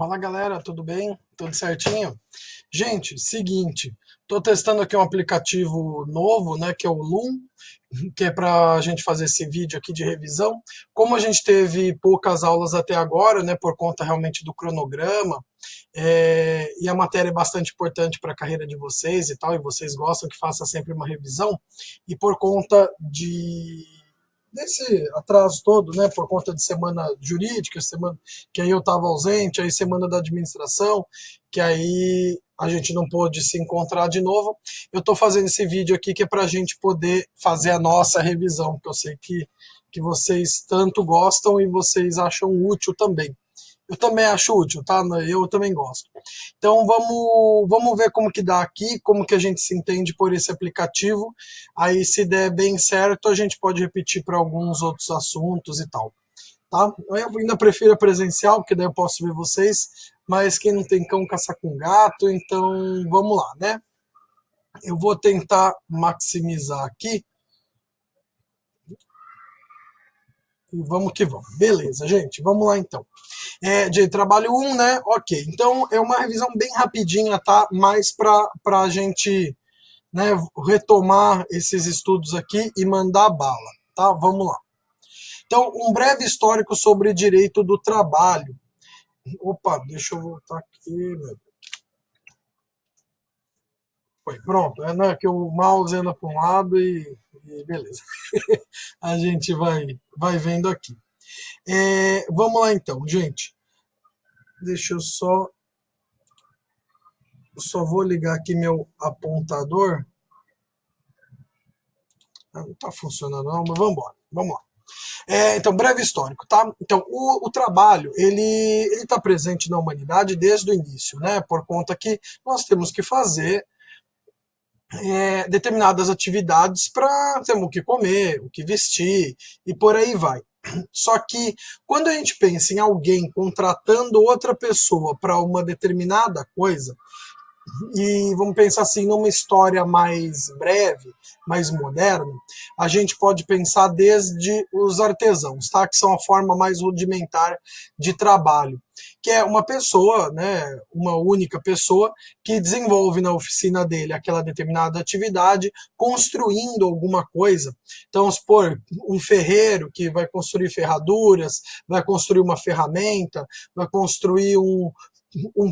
Fala galera, tudo bem? Tudo certinho? Gente, seguinte, estou testando aqui um aplicativo novo, né, que é o Loom, que é para a gente fazer esse vídeo aqui de revisão. Como a gente teve poucas aulas até agora, né, por conta realmente do cronograma, e a matéria é bastante importante para a carreira de vocês e tal, e vocês gostam que faça sempre uma revisão, e por conta desse atraso todo, né, por conta de semana jurídica, semana que aí eu estava ausente, aí semana da administração, que aí a gente não pôde se encontrar de novo. Eu estou fazendo esse vídeo aqui que é para a gente poder fazer a nossa revisão, porque eu sei que vocês tanto gostam e vocês acham útil também. Eu também acho útil, tá? Eu também gosto. Então vamos ver como que dá aqui, como que a gente se entende por esse aplicativo. Aí se der bem certo, a gente pode repetir para alguns outros assuntos e tal. Tá? Eu ainda prefiro a presencial, porque daí eu posso ver vocês, mas quem não tem cão caça com gato, então vamos lá, né? Eu vou tentar maximizar aqui e vamos que vamos. Beleza, gente, vamos lá então. De trabalho 1, né? Ok. Então é uma revisão bem rapidinha, tá? Mais para a gente, né, retomar esses estudos aqui e mandar bala, tá? Vamos lá. Então, um breve histórico sobre direito do trabalho. Opa, deixa eu voltar aqui, meu. Foi, pronto. É, né, que o mouse anda para um lado e beleza. A gente vai vendo aqui. Vamos lá então, gente. Deixa eu só vou ligar aqui meu apontador. Não está funcionando não, mas vamos embora. Vamos lá. Então, breve histórico, tá? Então, o trabalho, ele está presente na humanidade desde o início, né? Por conta que nós temos que fazer determinadas atividades para ter o que comer, o que vestir e por aí vai. Só que quando a gente pensa em alguém contratando outra pessoa para uma determinada coisa, e vamos pensar assim, numa história mais breve, mais moderna, a gente pode pensar desde os artesãos, tá? Que são a forma mais rudimentar de trabalho, que é uma pessoa, né, uma única pessoa, que desenvolve na oficina dele aquela determinada atividade, construindo alguma coisa. Então, vamos supor, um ferreiro que vai construir ferraduras, vai construir uma ferramenta, vai construir um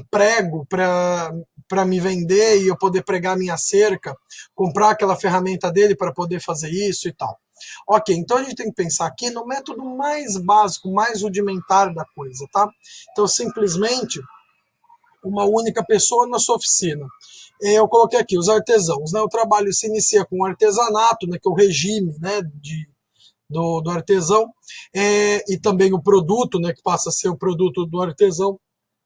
prego para me vender e eu poder pregar minha cerca, comprar aquela ferramenta dele para poder fazer isso e tal. Ok, então a gente tem que pensar aqui no método mais básico, mais rudimentar da coisa, tá? Então, simplesmente, uma única pessoa na sua oficina. Eu coloquei aqui os artesãos, né? O trabalho se inicia com o artesanato, né? Que é o regime, né? Do artesão, e também o produto, né? Que passa a ser o produto do artesão,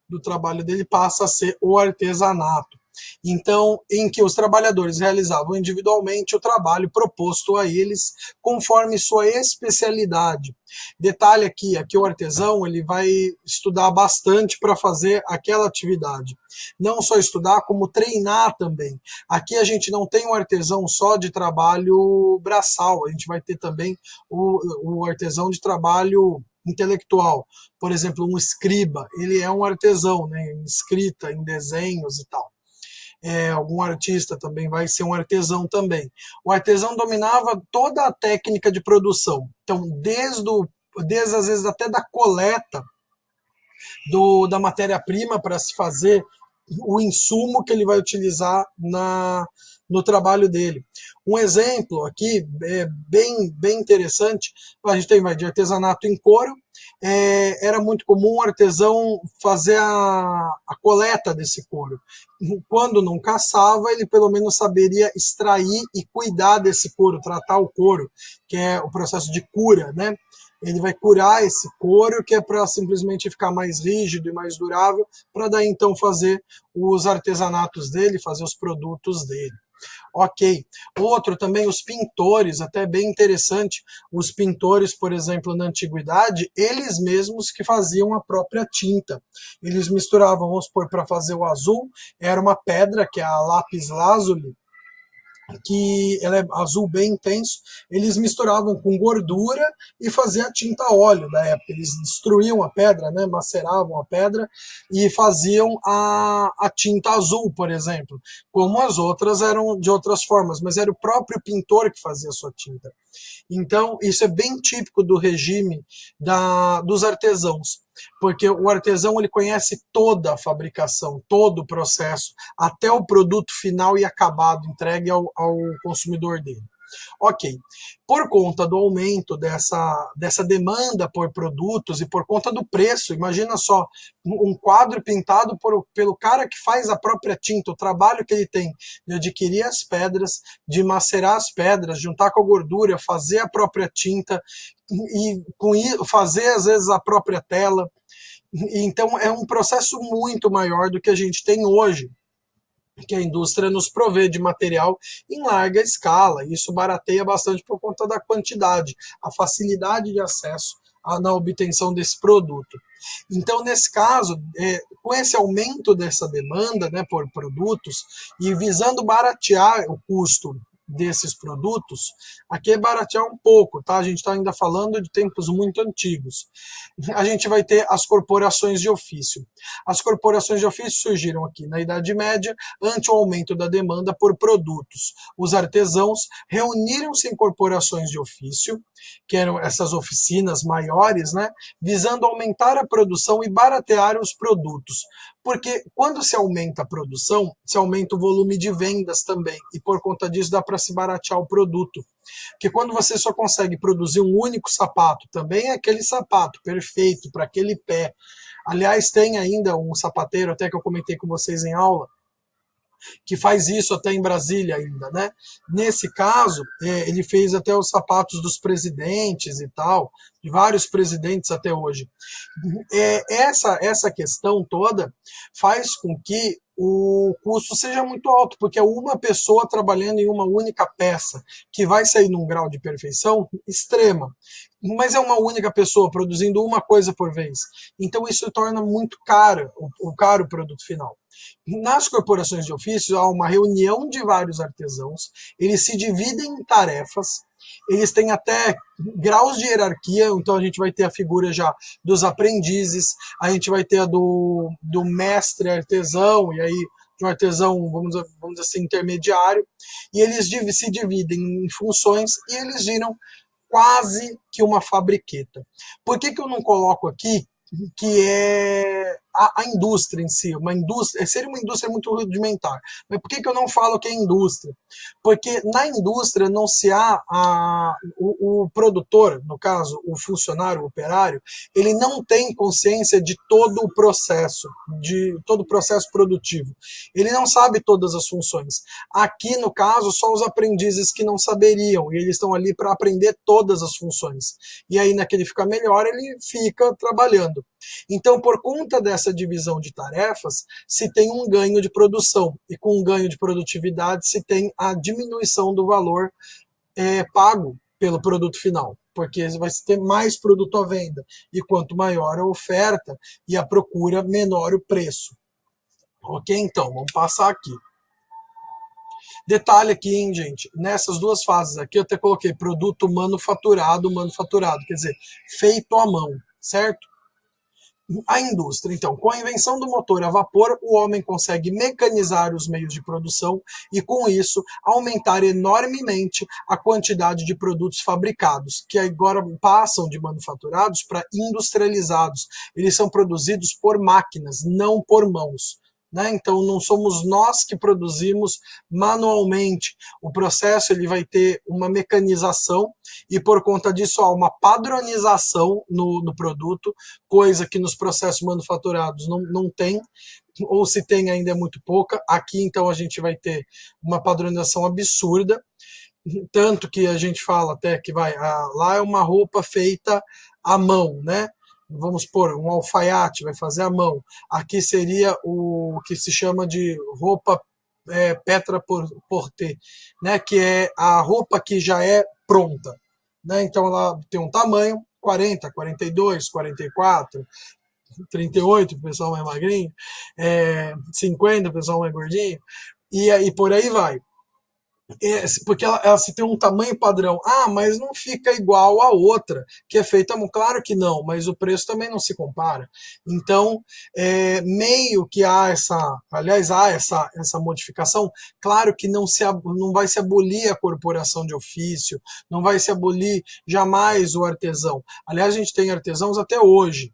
do trabalho dele passa a ser o artesanato. Então, em que os trabalhadores realizavam individualmente o trabalho proposto a eles conforme sua especialidade. Detalhe aqui o artesão ele vai estudar bastante para fazer aquela atividade. Não só estudar, como treinar também. Aqui a gente não tem um artesão só de trabalho braçal, a gente vai ter também o artesão de trabalho intelectual. Por exemplo, um escriba, ele é um artesão, né, em escrita, em desenhos e tal. Algum artista também vai ser um artesão também. O artesão dominava toda a técnica de produção. Então, desde às vezes até da coleta da matéria-prima para se fazer o insumo que ele vai utilizar no trabalho dele. Um exemplo aqui bem interessante, a gente tem de artesanato em couro, era muito comum o artesão fazer a coleta desse couro. Quando não caçava, ele pelo menos saberia extrair e cuidar desse couro, tratar o couro, que é o processo de cura, né? Ele vai curar esse couro, que é para simplesmente ficar mais rígido e mais durável, para daí então fazer os artesanatos dele, fazer os produtos dele. Ok. Outro também, os pintores, até bem interessante, os pintores, por exemplo, na antiguidade, eles mesmos que faziam a própria tinta. Eles misturavam, vamos supor, para fazer o azul, era uma pedra, que é a lápis lazuli, que ela é azul bem intenso, eles misturavam com gordura e faziam a tinta a óleo da época. Eles destruíam a pedra, né, maceravam a pedra e faziam a tinta azul, por exemplo, como as outras eram de outras formas, mas era o próprio pintor que fazia a sua tinta. Então, isso é bem típico do regime dos artesãos, porque o artesão ele conhece toda a fabricação, todo o processo, até o produto final e acabado, entregue ao consumidor dele. Ok, por conta do aumento dessa demanda por produtos e por conta do preço, imagina só, um quadro pintado pelo cara que faz a própria tinta, o trabalho que ele tem de adquirir as pedras, de macerar as pedras, juntar com a gordura, fazer a própria tinta e fazer às vezes a própria tela. Então é um processo muito maior do que a gente tem hoje, que a indústria nos provê de material em larga escala. Isso barateia bastante por conta da quantidade, a facilidade de acesso na obtenção desse produto. Então, nesse caso, com esse aumento dessa demanda, né, por produtos e visando baratear o custo desses produtos, aqui é baratear um pouco, tá? A gente está ainda falando de tempos muito antigos. A gente vai ter as corporações de ofício. As corporações de ofício surgiram aqui na Idade Média ante o aumento da demanda por produtos. Os artesãos reuniram-se em corporações de ofício, que eram essas oficinas maiores, né, visando aumentar a produção e baratear os produtos. Porque quando se aumenta a produção, se aumenta o volume de vendas também, e por conta disso dá para se baratear o produto. Porque quando você só consegue produzir um único sapato, também é aquele sapato perfeito para aquele pé. Aliás, tem ainda um sapateiro, até que eu comentei com vocês em aula, que faz isso até em Brasília ainda, né? Nesse caso, ele fez até os sapatos dos presidentes e tal, de vários presidentes até hoje. Essa questão toda faz com que o custo seja muito alto, porque é uma pessoa trabalhando em uma única peça, que vai sair num grau de perfeição extrema. Mas é uma única pessoa produzindo uma coisa por vez. Então isso torna muito caro o produto final. Nas corporações de ofício, há uma reunião de vários artesãos, eles se dividem em tarefas, eles têm até graus de hierarquia, então a gente vai ter a figura já dos aprendizes, a gente vai ter a do mestre artesão, e aí de um artesão, vamos dizer assim, intermediário, e eles se dividem em funções e eles viram quase que uma fabriqueta. Por que eu não coloco aqui que é a indústria em si, uma indústria, seria uma indústria muito rudimentar. Mas por que eu não falo que é indústria? Porque na indústria não se há o produtor, no caso, o funcionário, o operário, ele não tem consciência de todo o processo produtivo. Ele não sabe todas as funções. Aqui, no caso, só os aprendizes que não saberiam, e eles estão ali para aprender todas as funções. E aí, naquele fica melhor, ele fica trabalhando. Então, por conta dessa divisão de tarefas, se tem um ganho de produção, e com um ganho de produtividade se tem a diminuição do valor pago pelo produto final, porque vai ter mais produto à venda, e quanto maior a oferta e a procura, menor o preço. Ok? Então, vamos passar aqui. Detalhe aqui, hein, gente, nessas duas fases aqui eu até coloquei produto manufaturado, quer dizer, feito à mão, certo? A indústria, então, com a invenção do motor a vapor, o homem consegue mecanizar os meios de produção e, com isso, aumentar enormemente a quantidade de produtos fabricados, que agora passam de manufaturados para industrializados. Eles são produzidos por máquinas, não por mãos. Né? Então não somos nós que produzimos manualmente. O processo ele vai ter uma mecanização e por conta disso há uma padronização no produto, coisa que nos processos manufaturados não tem, ou se tem ainda é muito pouca. Aqui então a gente vai ter uma padronização absurda, tanto que a gente fala até que lá é uma roupa feita à mão, né? Vamos pôr um alfaiate, vai fazer à mão. Aqui seria o que se chama de roupa Petra Porter, né? Que é a roupa que já é pronta. Né? Então ela tem um tamanho 40, 42, 44, 38, o pessoal mais magrinho, 50, o pessoal mais gordinho, e por aí vai. Porque ela se tem um tamanho padrão. Ah, mas não fica igual a outra, que é feita. Claro que não, mas o preço também não se compara. Então, meio que há aliás, há essa modificação. Claro que não vai se abolir a corporação de ofício, não vai se abolir jamais o artesão. Aliás, a gente tem artesãos até hoje.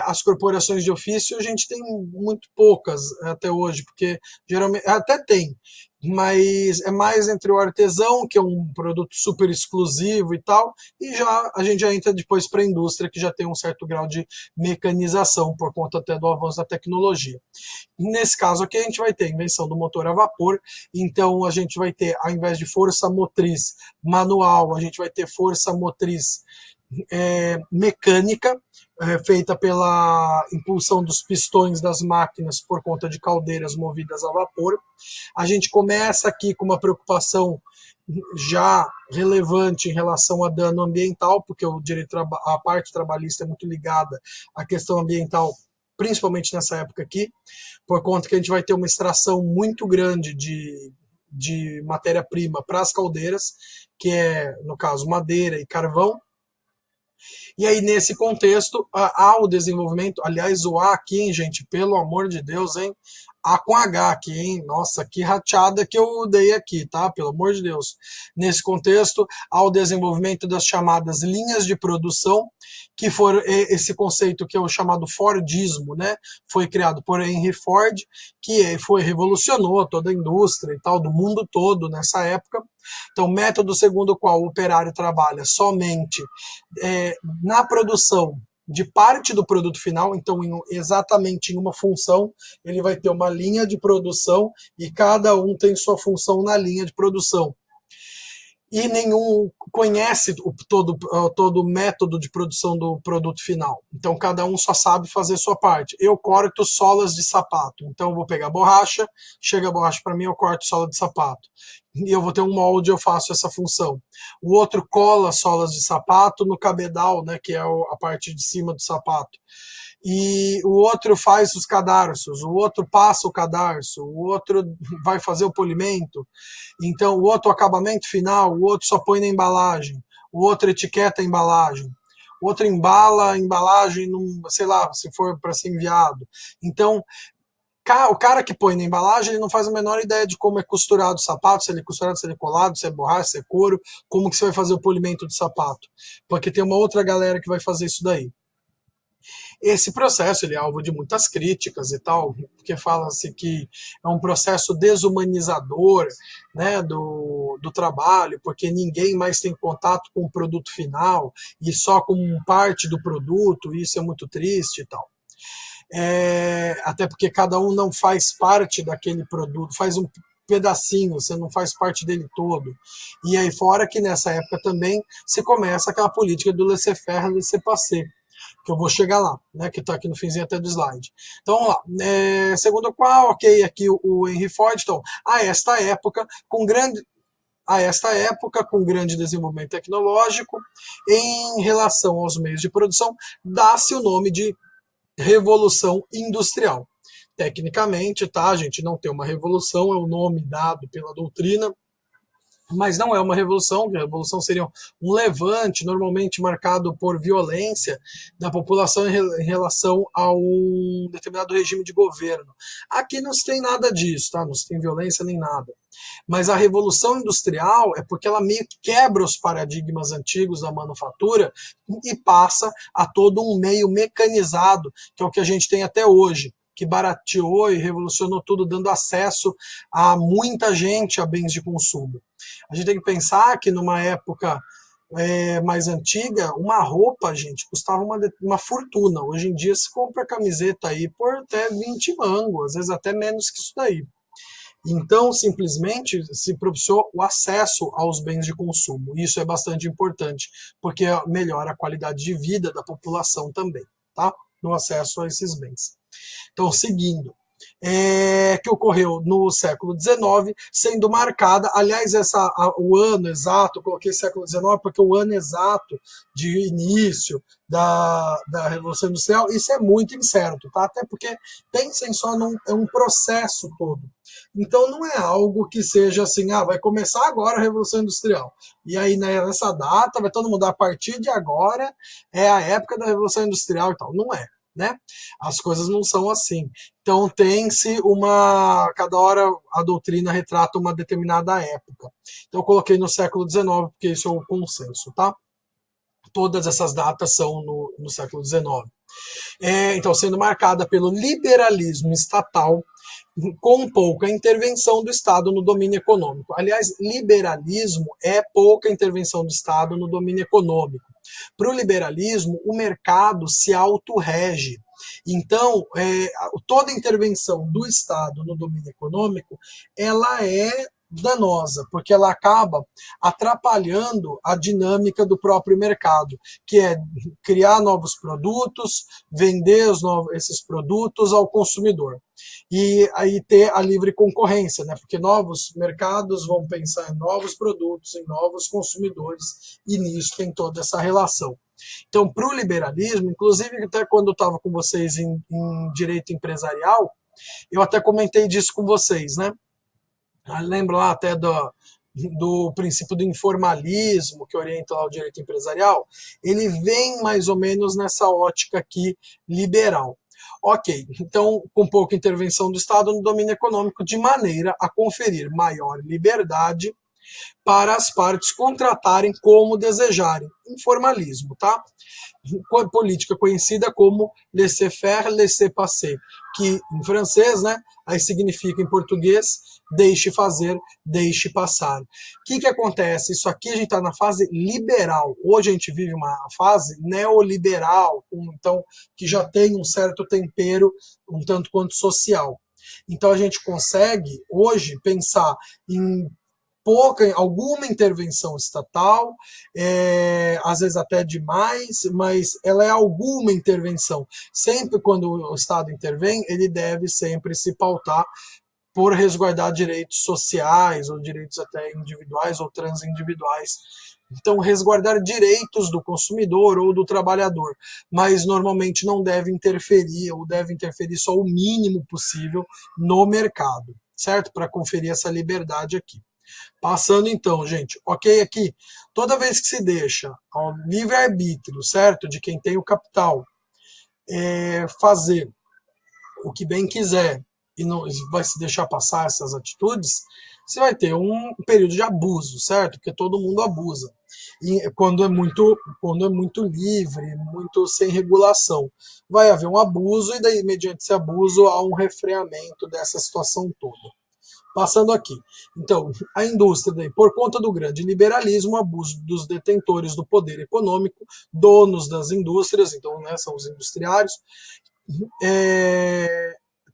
As corporações de ofício a gente tem muito poucas até hoje, porque geralmente até tem, mas é mais entre o artesão, que é um produto super exclusivo e tal, e já a gente já entra depois para a indústria, que já tem um certo grau de mecanização, por conta até do avanço da tecnologia. Nesse caso aqui, a gente vai ter a invenção do motor a vapor, então a gente vai ter, ao invés de força motriz manual, a gente vai ter força motriz mecânica, feita pela impulsão dos pistões das máquinas por conta de caldeiras movidas a vapor. A gente começa aqui com uma preocupação já relevante em relação a dano ambiental, porque a parte trabalhista é muito ligada à questão ambiental, principalmente nessa época aqui, por conta que a gente vai ter uma extração muito grande de matéria-prima para as caldeiras, que é, no caso, madeira e carvão. E aí, nesse contexto, há o desenvolvimento, aliás, o A aqui, hein, gente, pelo amor de Deus, hein? A com H aqui, hein? Nossa, que rateada que eu dei aqui, tá? Pelo amor de Deus. Nesse contexto, há o desenvolvimento das chamadas linhas de produção, que foram esse conceito que é o chamado Fordismo, né? Foi criado por Henry Ford, que revolucionou toda a indústria e tal, do mundo todo nessa época. Então, método segundo o qual o operário trabalha somente na produção de parte do produto final, então exatamente em uma função, ele vai ter uma linha de produção e cada um tem sua função na linha de produção. E nenhum conhece todo o método de produção do produto final. Então cada um só sabe fazer sua parte. Eu corto solas de sapato, então eu vou pegar borracha, chega a borracha para mim, eu corto sola de sapato. E eu vou ter um molde, eu faço essa função. O outro cola solas de sapato no cabedal, né, que é a parte de cima do sapato. E o outro faz os cadarços, o outro passa o cadarço, o outro vai fazer o polimento, então o outro acabamento final, o outro só põe na embalagem, o outro etiqueta a embalagem, o outro embala a embalagem, sei lá, se for para ser enviado. Então, o cara que põe na embalagem, ele não faz a menor ideia de como é costurado o sapato, se ele é costurado, se ele é colado, se é borracha, se é couro, como que você vai fazer o polimento do sapato. Porque tem uma outra galera que vai fazer isso daí. Esse processo ele é alvo de muitas críticas e tal, porque fala-se que é um processo desumanizador, né, do trabalho, porque ninguém mais tem contato com o produto final e só com parte do produto, e isso é muito triste e tal. Até porque cada um não faz parte daquele produto, faz um pedacinho, você não faz parte dele todo. E aí fora que nessa época também se começa aquela política do laissez-faire, laissez-passer, que eu vou chegar lá, né, que está aqui no finzinho até do slide. Então vamos lá. Segundo qual, ok, aqui o Henry Ford, então, a esta época, com grande desenvolvimento tecnológico, em relação aos meios de produção, dá-se o nome de Revolução Industrial. Tecnicamente, tá, a gente não tem uma revolução, é o nome dado pela doutrina, mas não é uma revolução, a revolução seria um levante, normalmente marcado por violência da população em relação a um determinado regime de governo. Aqui não se tem nada disso, tá? Não se tem violência nem nada. Mas a revolução industrial é porque ela meio que quebra os paradigmas antigos da manufatura e passa a todo um meio mecanizado, que é o que a gente tem até hoje, que barateou e revolucionou tudo, dando acesso a muita gente a bens de consumo. A gente tem que pensar que numa época mais antiga, uma roupa, gente, custava uma fortuna. Hoje em dia se compra camiseta aí por até 20 mangos, às vezes até menos que isso daí. Então, simplesmente se propiciou o acesso aos bens de consumo. Isso é bastante importante, porque melhora a qualidade de vida da população também, tá? No acesso a esses bens. Então, seguindo. que ocorreu no século XIX, sendo marcada, aliás, o ano exato, coloquei século XIX porque o ano exato de início da Revolução Industrial, isso é muito incerto, tá? Até porque pensem só é um processo todo. Então não é algo que seja assim, vai começar agora a Revolução Industrial. E aí nessa data vai todo mundo, a partir de agora é a época da Revolução Industrial e tal. Não é, né? As coisas não são assim. Então tem-se cada hora a doutrina retrata uma determinada época. Então eu coloquei no século XIX, porque isso é o consenso, tá? Todas essas datas são no século XIX. Então, sendo marcada pelo liberalismo estatal, com pouca intervenção do Estado no domínio econômico. Aliás, liberalismo é pouca intervenção do Estado no domínio econômico. Para o liberalismo, o mercado se autorrege. Então, toda intervenção do Estado no domínio econômico, ela é danosa, porque ela acaba atrapalhando a dinâmica do próprio mercado, que é criar novos produtos, vender esses produtos ao consumidor. E aí ter a livre concorrência, né? Porque novos mercados vão pensar em novos produtos, em novos consumidores, e nisso tem toda essa relação. Então, para o liberalismo, inclusive até quando eu estava com vocês em direito empresarial, eu até comentei disso com vocês, né? Lembro lá até do princípio do informalismo que orienta lá o direito empresarial, ele vem mais ou menos nessa ótica aqui liberal. Ok, então, com pouca intervenção do Estado no domínio econômico, de maneira a conferir maior liberdade para as partes contratarem como desejarem. Informalismo, tá? Política conhecida como laissez-faire, laissez-passer, que em francês, né, aí significa em português, deixe fazer, deixe passar. O que acontece? Isso aqui a gente está na fase liberal. Hoje a gente vive uma fase neoliberal, então que já tem um certo tempero, um tanto quanto social. Então a gente consegue hoje pensar em alguma intervenção estatal, às vezes até demais, mas ela é alguma intervenção. Sempre quando o Estado intervém, ele deve sempre se pautar por resguardar direitos sociais, ou direitos até individuais ou transindividuais. Então, resguardar direitos do consumidor ou do trabalhador, mas normalmente não deve interferir, ou deve interferir só o mínimo possível no mercado, certo? Para conferir essa liberdade aqui. Passando então, gente, ok aqui, toda vez que se deixa ao livre-arbítrio, certo, de quem tem o capital, fazer o que bem quiser e não vai se deixar passar essas atitudes, você vai ter um período de abuso, certo? Porque todo mundo abusa. E quando é muito livre, muito sem regulação, vai haver um abuso e daí, mediante esse abuso, há um refreamento dessa situação toda. Passando aqui. Então, a indústria, daí, por conta do grande liberalismo, abuso dos detentores do poder econômico, donos das indústrias, então, né, são os industriários,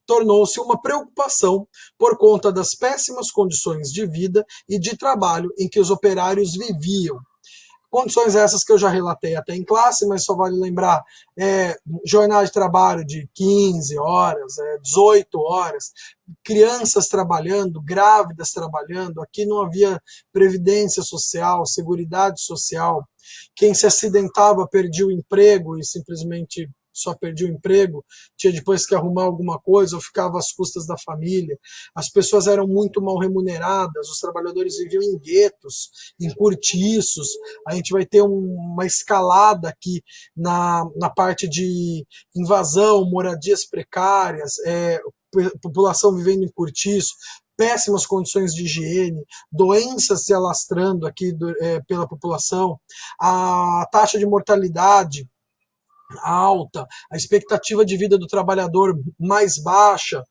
tornou-se uma preocupação por conta das péssimas condições de vida e de trabalho em que os operários viviam. Condições essas que eu já relatei até em classe, mas só vale lembrar, jornada de trabalho de 15 horas, 18 horas, crianças trabalhando, grávidas trabalhando, aqui não havia previdência social, seguridade social, quem se acidentava perdia o emprego e simplesmente só perdia o emprego, tinha depois que arrumar alguma coisa ou ficava às custas da família. As pessoas eram muito mal remuneradas, os trabalhadores viviam em guetos, em cortiços. A gente vai ter uma escalada aqui na parte de invasão, moradias precárias, população vivendo em cortiço, péssimas condições de higiene, doenças se alastrando aqui pela população, a taxa de mortalidade alta, a expectativa de vida do trabalhador mais baixa,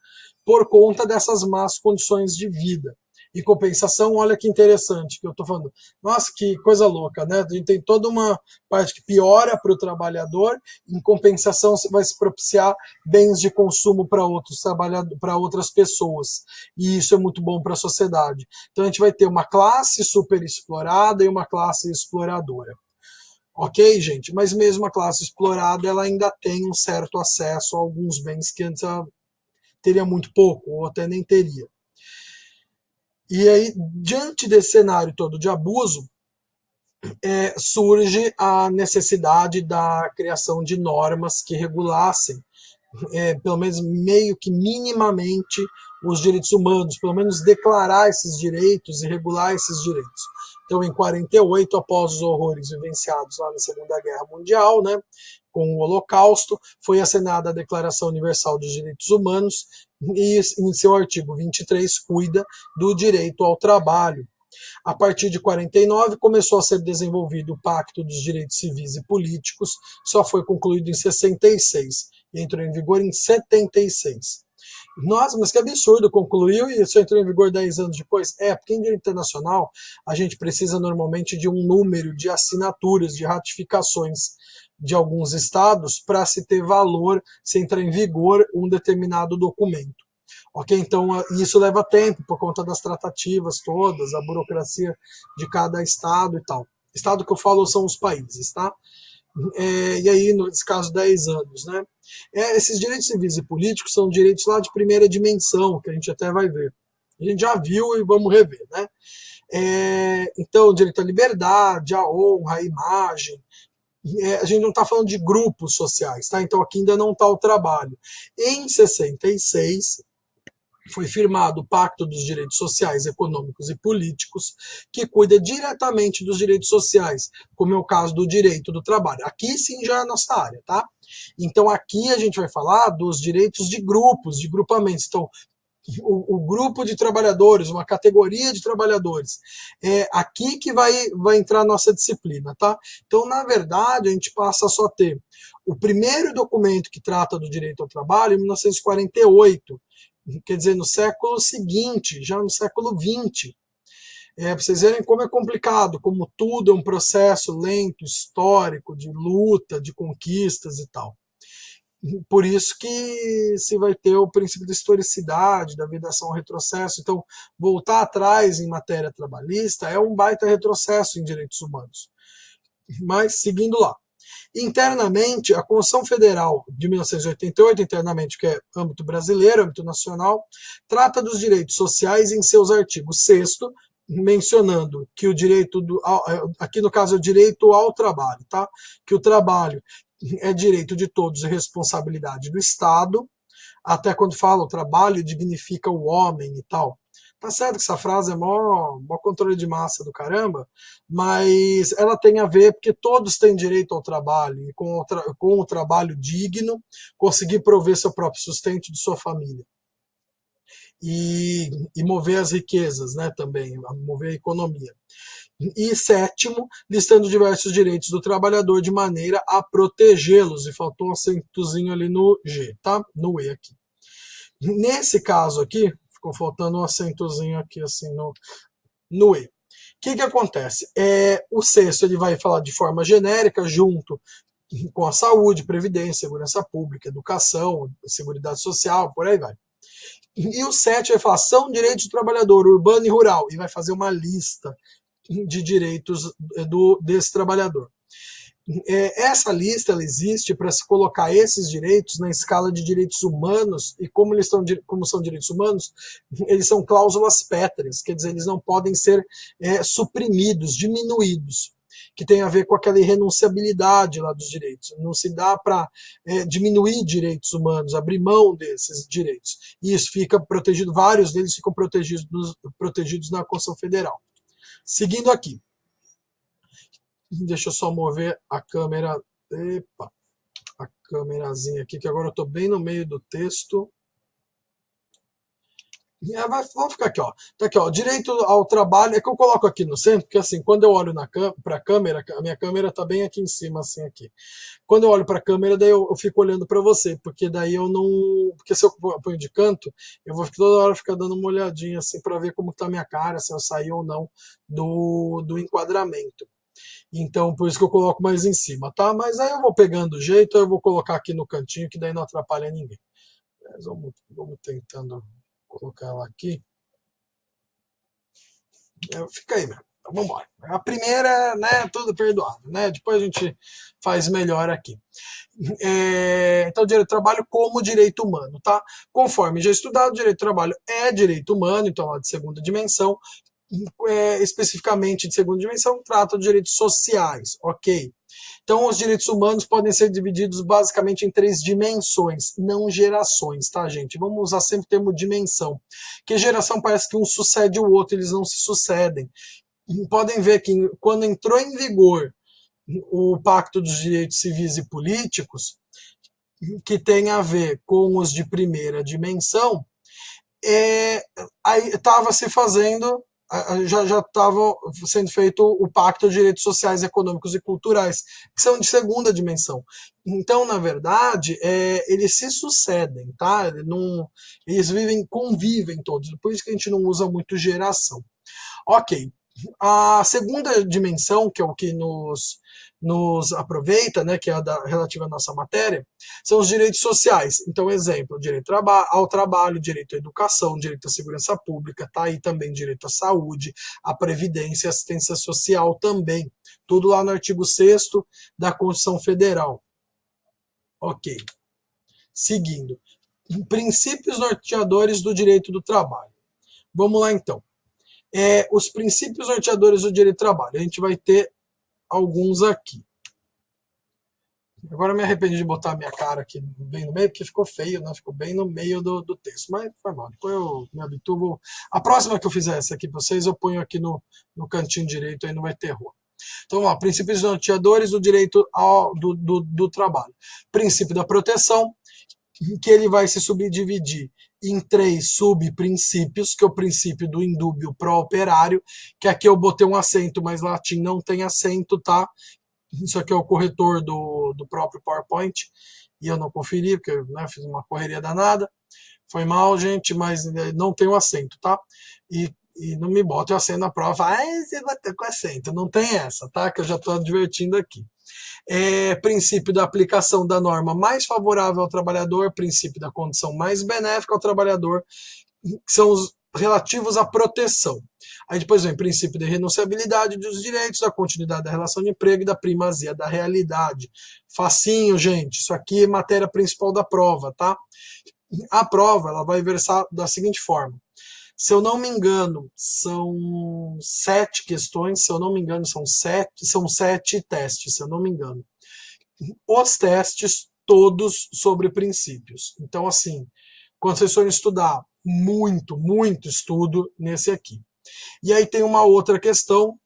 por conta dessas más condições de vida. Em compensação, olha que interessante que eu estou falando. Nossa, que coisa louca, né? A gente tem toda uma parte que piora para o trabalhador, em compensação vai se propiciar bens de consumo para outros trabalhadores, para outras pessoas. E isso é muito bom para a sociedade. Então a gente vai ter uma classe superexplorada e uma classe exploradora. Ok, gente? Mas mesmo a classe explorada, ela ainda tem um certo acesso a alguns bens que antes teria muito pouco, ou até nem teria. E aí, diante desse cenário todo de abuso, surge a necessidade da criação de normas que regulassem, pelo menos meio que minimamente, os direitos humanos, pelo menos declarar esses direitos e regular esses direitos. Então, em 48, após os horrores vivenciados lá na Segunda Guerra Mundial, né, com o Holocausto, foi assinada a Declaração Universal dos Direitos Humanos e, em seu artigo 23, cuida do direito ao trabalho. A partir de 49, começou a ser desenvolvido o Pacto dos Direitos Civis e Políticos, só foi concluído em 66 e entrou em vigor em 76. Nossa, mas que absurdo, concluiu e isso entrou em vigor 10 anos depois? Porque em direito internacional a gente precisa normalmente de um número de assinaturas, de ratificações de alguns estados para se ter valor, se entrar em vigor um determinado documento. Ok, então isso leva tempo por conta das tratativas todas, a burocracia de cada estado e tal. Estado que eu falo são os países, tá? E aí, nesse caso, 10 anos, né? Esses direitos civis e políticos são direitos lá de primeira dimensão, que a gente até vai ver. A gente já viu e vamos rever, né? Então, direito à liberdade, à honra, à imagem. A gente não está falando de grupos sociais, tá? Então aqui ainda não está o trabalho. Em 66, foi firmado o Pacto dos Direitos Sociais, Econômicos e Políticos, que cuida diretamente dos direitos sociais, como é o caso do direito do trabalho. Aqui sim já é a nossa área, tá? Então aqui a gente vai falar dos direitos de grupos, de grupamentos. Então, o grupo de trabalhadores, uma categoria de trabalhadores. É aqui que vai entrar a nossa disciplina, tá? Então, na verdade, a gente passa a só ter o primeiro documento que trata do direito ao trabalho em 1948, quer dizer, no século seguinte, já no século XX. Para vocês verem como é complicado, como tudo é um processo lento, histórico, de luta, de conquistas e tal. Por isso que se vai ter o princípio da historicidade, da vedação ao retrocesso. Então, voltar atrás em matéria trabalhista é um baita retrocesso em direitos humanos. Mas, seguindo lá. Internamente, a Constituição Federal de 1988, internamente, que é âmbito brasileiro, âmbito nacional, trata dos direitos sociais em seus artigos 6º, mencionando que o direito aqui no caso é o direito ao trabalho, tá? Que o trabalho é direito de todos e responsabilidade do Estado, até quando fala o trabalho dignifica o homem e tal. Tá certo que essa frase é mó controle de massa do caramba, mas ela tem a ver porque todos têm direito ao trabalho, e com o trabalho digno, conseguir prover seu próprio sustento de sua família. E mover as riquezas, né, também, mover a economia. E 7º, listando diversos direitos do trabalhador de maneira a protegê-los. E faltou um acentozinho ali no G, tá? No E aqui. Nesse caso aqui, ficou faltando um acentozinho aqui assim no E. O que acontece? O 6º ele vai falar de forma genérica, junto com a saúde, previdência, segurança pública, educação, seguridade social, por aí vai. E o 7º vai falar, são direitos do trabalhador urbano e rural, e vai fazer uma lista de direitos desse trabalhador. Essa lista ela existe para se colocar esses direitos na escala de direitos humanos, e como são direitos humanos, eles são cláusulas pétreas, quer dizer, eles não podem ser suprimidos, diminuídos, que tem a ver com aquela irrenunciabilidade lá dos direitos. Não se dá para diminuir direitos humanos, abrir mão desses direitos. E isso fica protegido, vários deles ficam protegidos na Constituição Federal. Seguindo aqui. Deixa eu só mover a câmera. Epa, a câmerazinha aqui, que agora eu estou bem no meio do texto. Vamos ficar aqui, ó. Tá aqui, ó. Direito ao trabalho. É que eu coloco aqui no centro, porque assim, quando eu olho para a câmera, a minha câmera está bem aqui em cima, assim, aqui. Quando eu olho para a câmera, daí eu fico olhando para você, porque daí eu não. Porque se eu ponho de canto, eu vou toda hora ficar dando uma olhadinha, assim, para ver como está a minha cara, se eu saí ou não do enquadramento. Então, por isso que eu coloco mais em cima, tá? Mas aí eu vou pegando o jeito, eu vou colocar aqui no cantinho, que daí não atrapalha ninguém. Mas vamos tentando colocar ela aqui. Fica aí mesmo. Então vamos embora. A primeira, né, tudo perdoado, né? Depois a gente faz melhor aqui. Então, direito do trabalho como direito humano, tá? Conforme já estudado, direito do trabalho é direito humano, então lá de segunda dimensão, especificamente de segunda dimensão, trata de direitos sociais, ok? Então, os direitos humanos podem ser divididos basicamente em três dimensões, não gerações, tá, gente? Vamos usar sempre o termo dimensão, que geração parece que um sucede o outro, eles não se sucedem. Podem ver que quando entrou em vigor o Pacto dos Direitos Civis e Políticos, que tem a ver com os de primeira dimensão, aí estava se fazendo, já estava sendo feito o Pacto de Direitos Sociais, Econômicos e Culturais, que são de segunda dimensão. Então, na verdade, eles se sucedem, tá? Eles convivem todos, por isso que a gente não usa muito geração. Ok. A segunda dimensão, que é o que nos aproveita, né, que é a relativa à nossa matéria, são os direitos sociais. Então, exemplo, direito ao trabalho, direito à educação, direito à segurança pública, tá aí também direito à saúde, à previdência e assistência social também. Tudo lá no artigo 6º da Constituição Federal. Ok. Seguindo. Princípios norteadores do direito do trabalho. Vamos lá, então. Os princípios norteadores do direito do trabalho. A gente vai ter alguns aqui. Agora eu me arrependi de botar a minha cara aqui bem no meio, porque ficou feio, né? Ficou bem no meio do texto. Mas foi mal. Depois eu me habituo. A próxima que eu fizer essa aqui para vocês, eu ponho aqui no cantinho direito, aí não vai ter erro. Então, vamos lá. Princípios norteadores do direito do trabalho. Princípio da proteção, que ele vai se subdividir em 3 subprincípios, que é o princípio do indúbio pró-operário, que aqui eu botei um acento, mas latim não tem acento, tá? Isso aqui é o corretor do próprio PowerPoint, e eu não conferi, porque né, fiz uma correria danada. Foi mal, gente, mas não tem o acento, tá? E não me bota o acento na prova. Você botou com acento. Não tem essa, tá? Que eu já estou advertindo aqui. Princípio da aplicação da norma mais favorável ao trabalhador, princípio da condição mais benéfica ao trabalhador, que são os relativos à proteção. Aí depois vem princípio da renunciabilidade dos direitos, da continuidade da relação de emprego e da primazia da realidade. Facinho, gente. Isso aqui é matéria principal da prova, tá? A prova ela vai versar da seguinte forma. Se eu não me engano, são 7 questões, se eu não me engano, são 7 testes, se eu não me engano. Os testes todos sobre princípios. Então, assim, quando vocês forem estudar, muito estudo nesse aqui. E aí tem uma outra questão,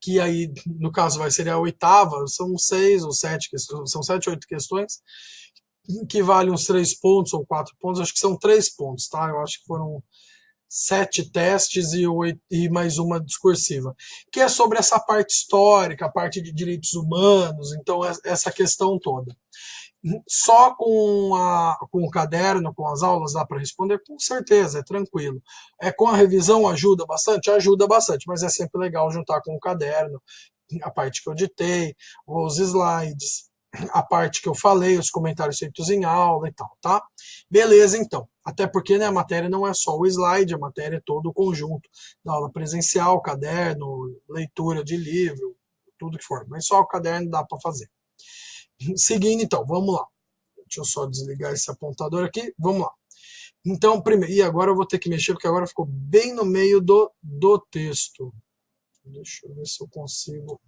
que aí, no caso, vai ser a oitava, são 6 ou 7 questões, são 7 ou 8 questões, que valem uns 3 pontos ou 4 pontos, acho que são 3 pontos, tá? Eu acho que foram 7 testes e mais uma discursiva, que é sobre essa parte histórica, a parte de direitos humanos, então essa questão toda. Só com o caderno, com as aulas, dá para responder? Com certeza, é tranquilo. Com a revisão ajuda bastante? Ajuda bastante, mas é sempre legal juntar com o caderno, a parte que eu ditei, os slides, a parte que eu falei, os comentários feitos em aula e tal, tá? Beleza, então. Até porque né, a matéria não é só o slide, a matéria é todo o conjunto da aula presencial, caderno, leitura de livro, tudo que for. Mas só o caderno dá para fazer. Seguindo, então, vamos lá. Deixa eu só desligar esse apontador aqui. Vamos lá. Então, primeiro. E agora eu vou ter que mexer, porque agora ficou bem no meio do texto. Deixa eu ver se eu consigo.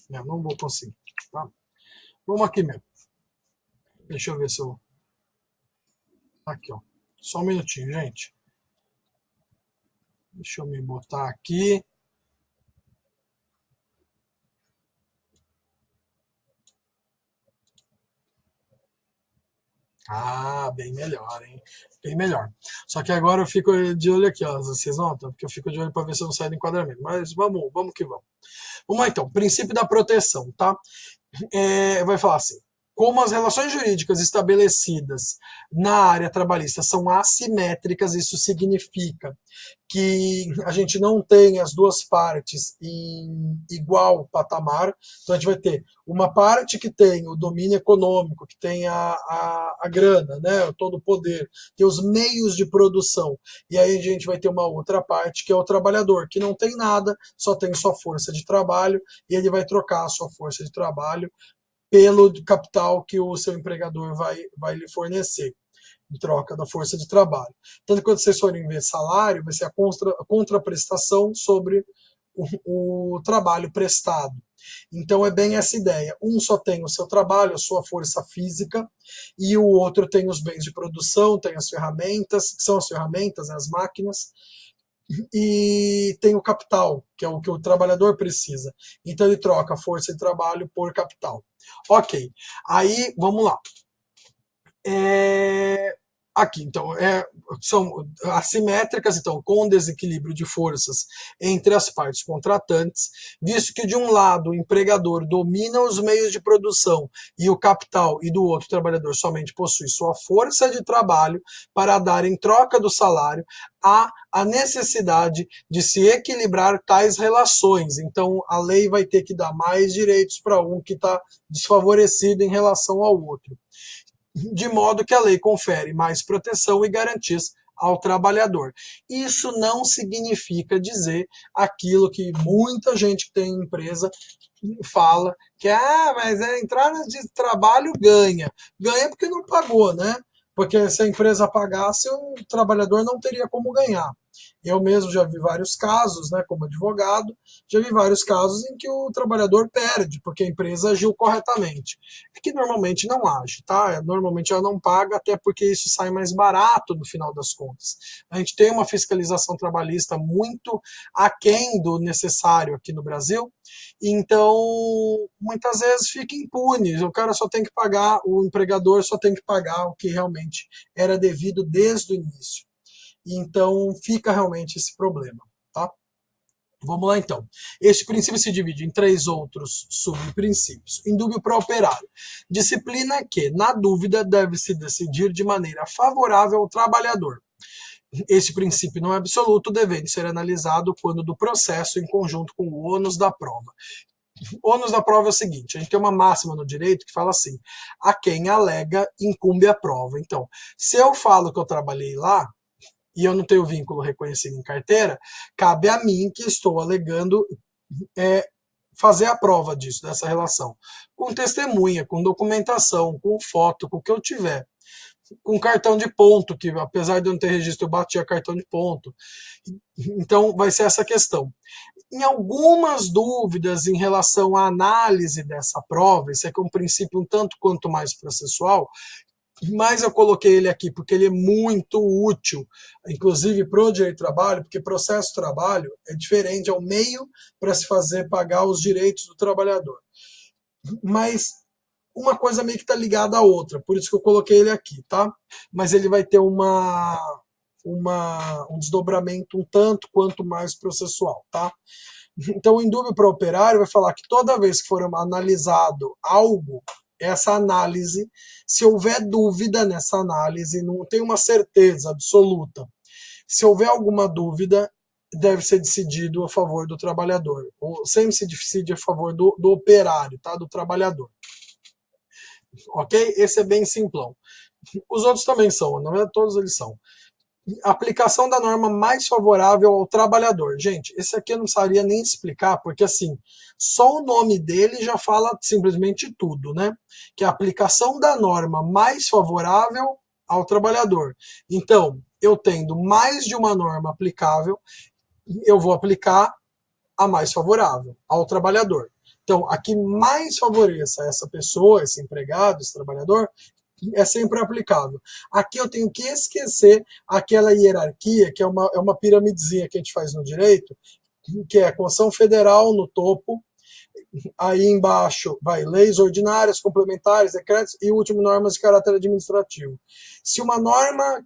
Não vou conseguir. Tá? Vamos aqui mesmo. Deixa eu ver se eu. Aqui, ó. Só um minutinho, gente. Deixa eu me botar aqui. Ah, bem melhor, hein? Bem melhor. Só que agora eu fico de olho aqui, ó. Vocês notam? Porque eu fico de olho para ver se eu não saio do enquadramento. Mas vamos que vamos. Vamos lá então. Princípio da proteção, tá? Vai falar assim. como as relações jurídicas estabelecidas na área trabalhista são assimétricas, isso significa que a gente não tem as duas partes em igual patamar. Então a gente vai ter uma parte que tem o domínio econômico, que tem a grana, né, todo o poder, tem os meios de produção. E aí a gente vai ter uma outra parte que é o trabalhador, que não tem nada, só tem sua força de trabalho, e ele vai trocar a sua força de trabalho pelo capital que o seu empregador vai lhe fornecer, em troca da força de trabalho. Tanto que quando vocês forem ver salário, vai ser a contraprestação sobre o trabalho prestado. Então é bem essa ideia. Um só tem o seu trabalho, a sua força física, e o outro tem os bens de produção, tem as ferramentas, que são as ferramentas, né, as máquinas, e tem o capital, que é o que o trabalhador precisa. Então ele troca a força de trabalho por capital. Ok, aí vamos lá. Aqui, então, são assimétricas, então, com desequilíbrio de forças entre as partes contratantes, visto que de um lado o empregador domina os meios de produção e o capital, e do outro o trabalhador somente possui sua força de trabalho para dar em troca do salário, há a necessidade de se equilibrar tais relações. Então, a lei vai ter que dar mais direitos para um que está desfavorecido em relação ao outro, de modo que a lei confere mais proteção e garantias ao trabalhador. Isso não significa dizer aquilo que muita gente que tem empresa fala, que mas a entrada de trabalho ganha. Ganha porque não pagou, né? Porque se a empresa pagasse, o trabalhador não teria como ganhar. Eu mesmo já vi vários casos, né, como advogado, já vi vários casos em que o trabalhador perde, porque a empresa agiu corretamente. É que normalmente não age, tá? Normalmente ela não paga, até porque isso sai mais barato no final das contas. A gente tem uma fiscalização trabalhista muito aquém do necessário aqui no Brasil, então muitas vezes fica impune. O cara só tem que pagar, o empregador só tem que pagar o que realmente era devido desde o início. Então fica realmente esse problema, tá? Vamos lá então. Este princípio se divide em três outros subprincípios. Indúbio pro operário. Disciplina que, na dúvida, deve se decidir de maneira favorável ao trabalhador. Este princípio não é absoluto, devendo ser analisado quando do processo em conjunto com o ônus da prova. O ônus da prova é o seguinte: a gente tem uma máxima no direito que fala assim: a quem alega incumbe a prova. Então, se eu falo que eu trabalhei lá, e eu não tenho vínculo reconhecido em carteira, cabe a mim, que estou alegando, fazer a prova disso, dessa relação. Com testemunha, com documentação, com foto, com o que eu tiver. Com cartão de ponto, que apesar de eu não ter registro, eu batia cartão de ponto. Então, vai ser essa questão. Em algumas dúvidas em relação à análise dessa prova, esse aqui é um princípio um tanto quanto mais processual, mas eu coloquei ele aqui porque ele é muito útil, inclusive para o direito do trabalho, porque processo de trabalho é diferente, é o meio para se fazer pagar os direitos do trabalhador. Mas uma coisa meio que está ligada à outra, por isso que eu coloquei ele aqui, tá? Mas ele vai ter um desdobramento um tanto quanto mais processual, tá? Então, o indúbio para operário vai falar que toda vez que for analisado algo, essa análise, se houver dúvida nessa análise, não tem uma certeza absoluta. Se houver alguma dúvida, deve ser decidido a favor do trabalhador. Ou sempre se decide a favor do operário, tá? Do trabalhador. Ok? Esse é bem simplão. Os outros também são, na verdade todos eles são. Aplicação da norma mais favorável ao trabalhador. Gente, esse aqui eu não precisaria nem explicar, porque assim, só o nome dele já fala simplesmente tudo, né? Que é a aplicação da norma mais favorável ao trabalhador. Então, eu tendo mais de uma norma aplicável, eu vou aplicar a mais favorável ao trabalhador. Então, a que mais favoreça essa pessoa, esse empregado, esse trabalhador, é sempre aplicável. Aqui eu tenho que esquecer aquela hierarquia, que é uma piramidezinha que a gente faz no direito, que é a Constituição Federal no topo, aí embaixo vai leis ordinárias, complementares, decretos e, último, normas de caráter administrativo. Se uma norma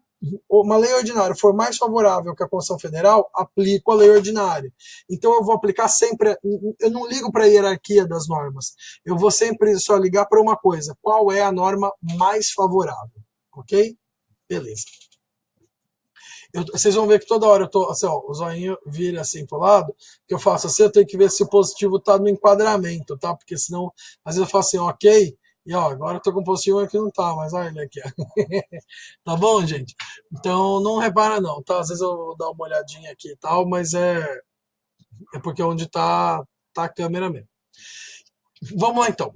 uma lei ordinária for mais favorável que a Constituição Federal, aplico a lei ordinária. Então eu vou aplicar sempre, eu não ligo para a hierarquia das normas, eu vou sempre só ligar para uma coisa, qual é a norma mais favorável, ok? Beleza. Vocês vão ver que toda hora eu tô, assim, ó, o zoinho vira assim pro lado, que eu faço assim, eu tenho que ver se o positivo tá no enquadramento, tá? Porque senão, às vezes eu faço assim, ok, e ó, agora eu tô com positivo aqui não tá, mas olha ele aqui, ó. Tá bom, gente? Então não repara não, tá? Às vezes eu vou dar uma olhadinha aqui e tal, mas é porque onde tá a câmera mesmo. Vamos lá então.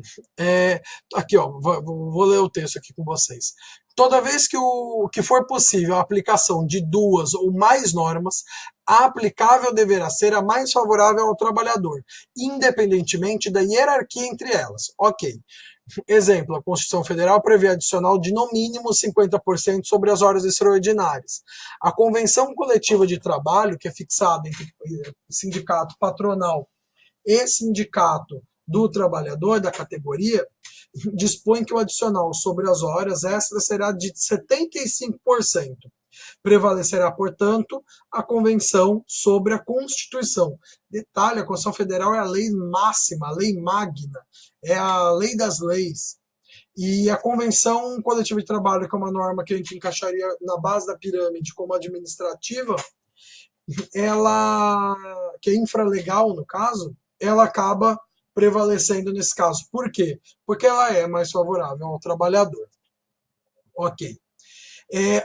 Aqui, ó, vou ler o texto aqui com vocês. Toda vez que for possível a aplicação de duas ou mais normas, a aplicável deverá ser a mais favorável ao trabalhador, independentemente da hierarquia entre elas. Ok. Exemplo, a Constituição Federal prevê adicional de no mínimo 50% sobre as horas extraordinárias. A Convenção Coletiva de Trabalho, que é fixada entre sindicato patronal e sindicato do trabalhador da categoria, dispõe que o adicional sobre as horas extras será de 75%. Prevalecerá, portanto, a Convenção sobre a Constituição. Detalhe, a Constituição Federal é a lei máxima, a lei magna, é a lei das leis. E a Convenção Coletiva de Trabalho, que é uma norma que a gente encaixaria na base da pirâmide como administrativa, ela, que é infralegal no caso, ela acaba prevalecendo nesse caso. Por quê? Porque ela é mais favorável ao trabalhador. Ok.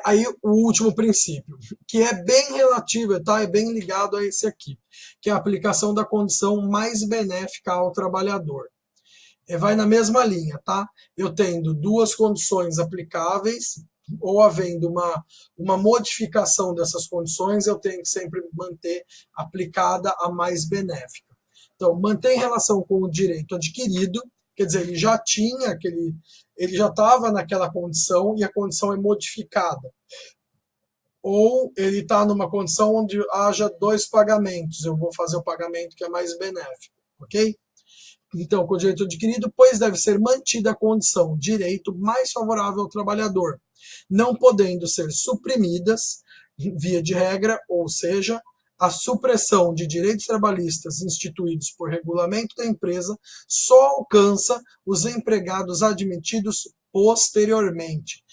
Aí o último princípio, que é bem relativo, tá? É bem ligado a esse aqui, que é a aplicação da condição mais benéfica ao trabalhador. Vai na mesma linha, tá? Eu tendo duas condições aplicáveis, ou havendo uma modificação dessas condições, eu tenho que sempre manter aplicada a mais benéfica. Então, mantém relação com o direito adquirido, quer dizer, ele já tinha aquele, ele já estava naquela condição e a condição é modificada. Ou ele está numa condição onde haja dois pagamentos, eu vou fazer o pagamento que é mais benéfico, ok? Então, com o direito adquirido, pois deve ser mantida a condição, direito mais favorável ao trabalhador, não podendo ser suprimidas, via de regra, ou seja, a supressão de direitos trabalhistas instituídos por regulamento da empresa só alcança os empregados admitidos posteriormente.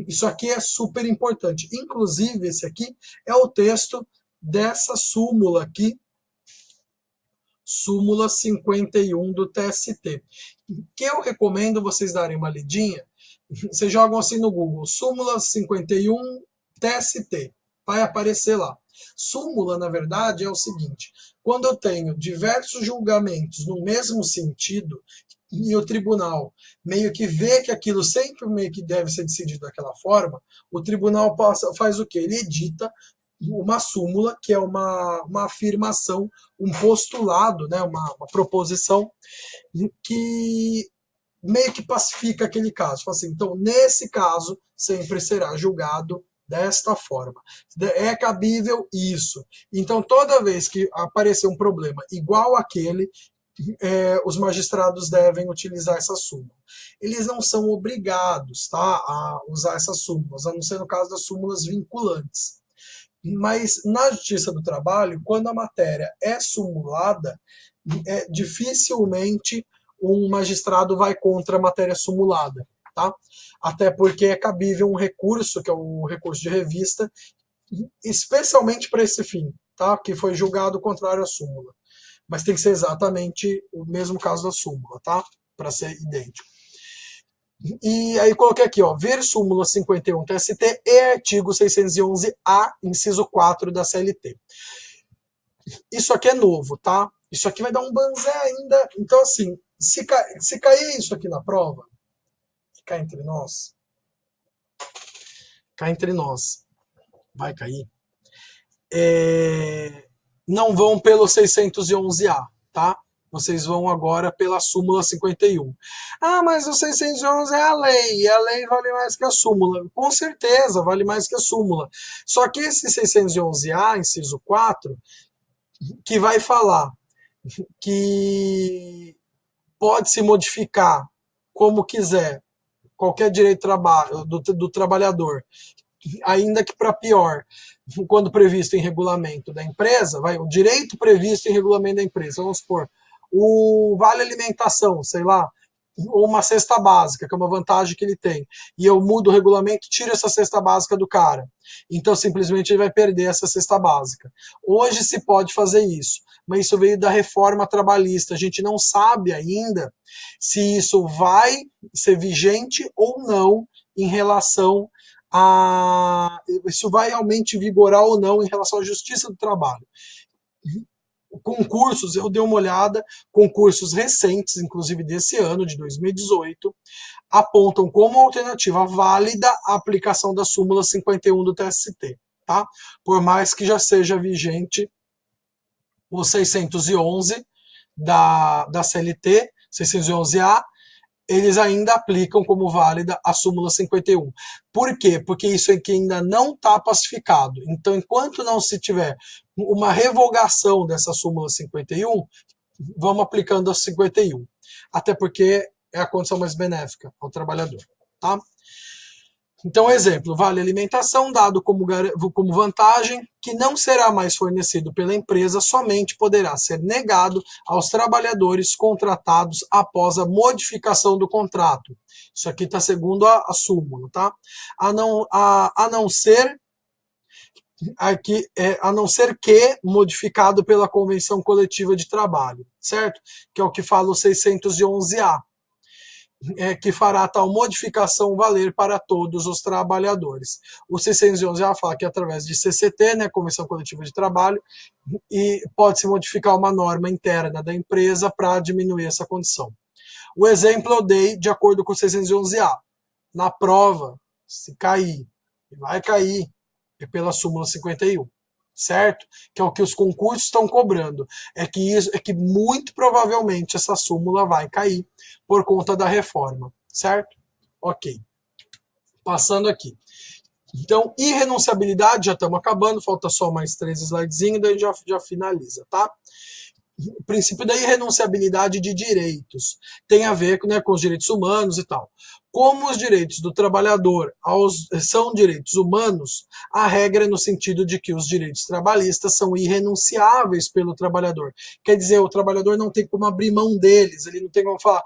Isso aqui é super importante. Inclusive, esse aqui é o texto dessa súmula aqui, súmula 51 do TST, que eu recomendo vocês darem uma lidinha. Vocês jogam assim no Google, súmula 51 TST, vai aparecer lá. Súmula, na verdade, é o seguinte: quando eu tenho diversos julgamentos no mesmo sentido, e o tribunal meio que vê que aquilo sempre meio que deve ser decidido daquela forma, o tribunal faz o quê? Ele edita uma súmula, que é uma afirmação, um postulado, né, uma proposição que meio que pacifica aquele caso. Fala assim, então, nesse caso, sempre será julgado desta forma. É cabível isso. Então, toda vez que aparecer um problema igual àquele, os magistrados devem utilizar essa súmula. Eles não são obrigados, tá, a usar essas súmulas, a não ser no caso das súmulas vinculantes. Mas na Justiça do Trabalho, quando a matéria é sumulada, dificilmente um magistrado vai contra a matéria sumulada, tá? Até porque é cabível um recurso, que é o recurso de revista, especialmente para esse fim, tá? Que foi julgado contrário à súmula. Mas tem que ser exatamente o mesmo caso da súmula, tá? Para ser idêntico. E aí coloquei aqui, ó, ver súmula 51 TST e artigo 611-A, inciso 4 da CLT. Isso aqui é novo, tá? Isso aqui vai dar um banzé ainda. Então, assim, se cair isso aqui na prova, cá entre nós, vai cair, não vão pelo 611-A, tá? Vocês vão agora pela súmula 51. Ah, mas o 611 é a lei, e a lei vale mais que a súmula. Com certeza, vale mais que a súmula. Só que esse 611-A, inciso 4, que vai falar que pode se modificar como quiser qualquer direito do trabalhador, ainda que para pior, quando previsto em regulamento da empresa, o direito previsto em regulamento da empresa, vamos supor, o vale alimentação, sei lá, ou uma cesta básica, que é uma vantagem que ele tem, e eu mudo o regulamento, tiro essa cesta básica do cara. Então, simplesmente, ele vai perder essa cesta básica. Hoje se pode fazer isso, mas isso veio da reforma trabalhista. A gente não sabe ainda se isso vai ser vigente ou não em relação a... Isso vai realmente vigorar ou não em relação à justiça do trabalho. Concursos, eu dei uma olhada, concursos recentes, inclusive desse ano, de 2018, apontam como alternativa válida a aplicação da súmula 51 do TST, tá? Por mais que já seja vigente o 611 da CLT, 611A, eles ainda aplicam como válida a súmula 51. Por quê? Porque isso aqui ainda não está pacificado. Então, enquanto não se tiver uma revogação dessa súmula 51, vamos aplicando a 51. Até porque é a condição mais benéfica ao trabalhador. Tá? Então, exemplo, vale alimentação dado como vantagem que não será mais fornecido pela empresa, somente poderá ser negado aos trabalhadores contratados após a modificação do contrato. Isso aqui está segundo a súmula, tá? A não ser que modificado pela Convenção Coletiva de Trabalho, certo? Que é o que fala o 611A. Que fará tal modificação valer para todos os trabalhadores. O 611 já fala que através de CCT, né, Convenção Coletiva de Trabalho, e pode-se modificar uma norma interna da empresa para diminuir essa condição. O exemplo eu dei de acordo com o 611A. Na prova, se cair, e vai cair, é pela súmula 51. Certo? Que é o que os concursos estão cobrando. É que muito provavelmente essa súmula vai cair por conta da reforma. Certo? Ok. Passando aqui. Então, irrenunciabilidade, já estamos acabando, falta só mais 3 slidezinhos, daí já finaliza, tá? O princípio da irrenunciabilidade de direitos tem a ver, né, com os direitos humanos e tal. Como os direitos do trabalhador são direitos humanos, a regra é no sentido de que os direitos trabalhistas são irrenunciáveis pelo trabalhador. Quer dizer, o trabalhador não tem como abrir mão deles, ele não tem como falar,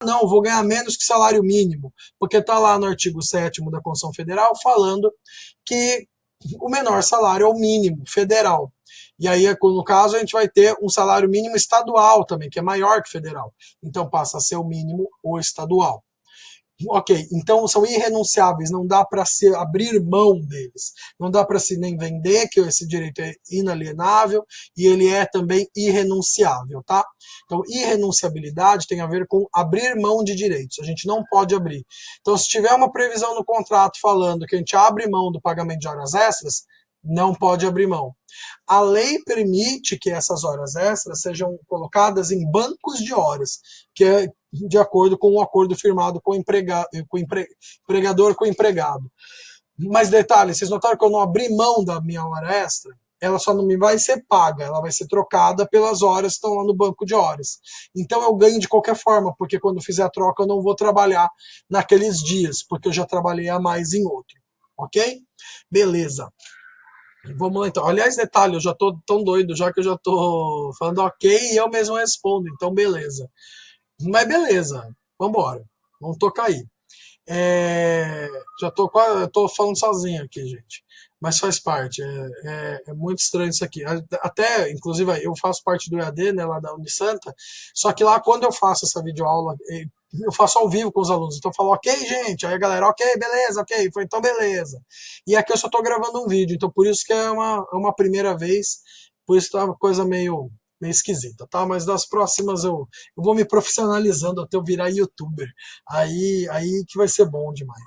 não, vou ganhar menos que salário mínimo, porque está lá no artigo 7º da Constituição Federal falando que o menor salário é o mínimo federal. E aí, no caso, a gente vai ter um salário mínimo estadual também, que é maior que federal. Então passa a ser o mínimo o estadual. Ok, então são irrenunciáveis, não dá para se abrir mão deles, não dá para se nem vender, que esse direito é inalienável e ele é também irrenunciável, tá? Então, irrenunciabilidade tem a ver com abrir mão de direitos, a gente não pode abrir. Então, se tiver uma previsão no contrato falando que a gente abre mão do pagamento de horas extras, não pode abrir mão. A lei permite que essas horas extras sejam colocadas em bancos de horas, que é de acordo com um acordo firmado com o empregador com o empregado. Mas detalhe, vocês notaram que eu não abri mão da minha hora extra? Ela só não me vai ser paga, ela vai ser trocada pelas horas que estão lá no banco de horas. Então eu ganho de qualquer forma, porque quando fizer a troca eu não vou trabalhar naqueles dias, porque eu já trabalhei a mais em outro. Ok? Beleza. Vamos lá então. Aliás, detalhe, eu já tô tão doido já que eu já tô falando ok e eu mesmo respondo, então beleza. Mas beleza, vambora. Vamos tocar aí. Já tô quase, eu tô falando sozinho aqui, gente. Mas faz parte. É muito estranho isso aqui. Até, inclusive, eu faço parte do EAD, né, lá da Unisanta. Só que lá, quando eu faço essa videoaula, eu faço ao vivo com os alunos. Então eu falo, ok, gente. Aí a galera, ok, beleza, ok. Foi então beleza. E aqui eu só tô gravando um vídeo. Então por isso que é uma primeira vez. Por isso tá uma coisa meio esquisita, tá? Mas das próximas eu vou me profissionalizando até eu virar youtuber. Aí que vai ser bom demais.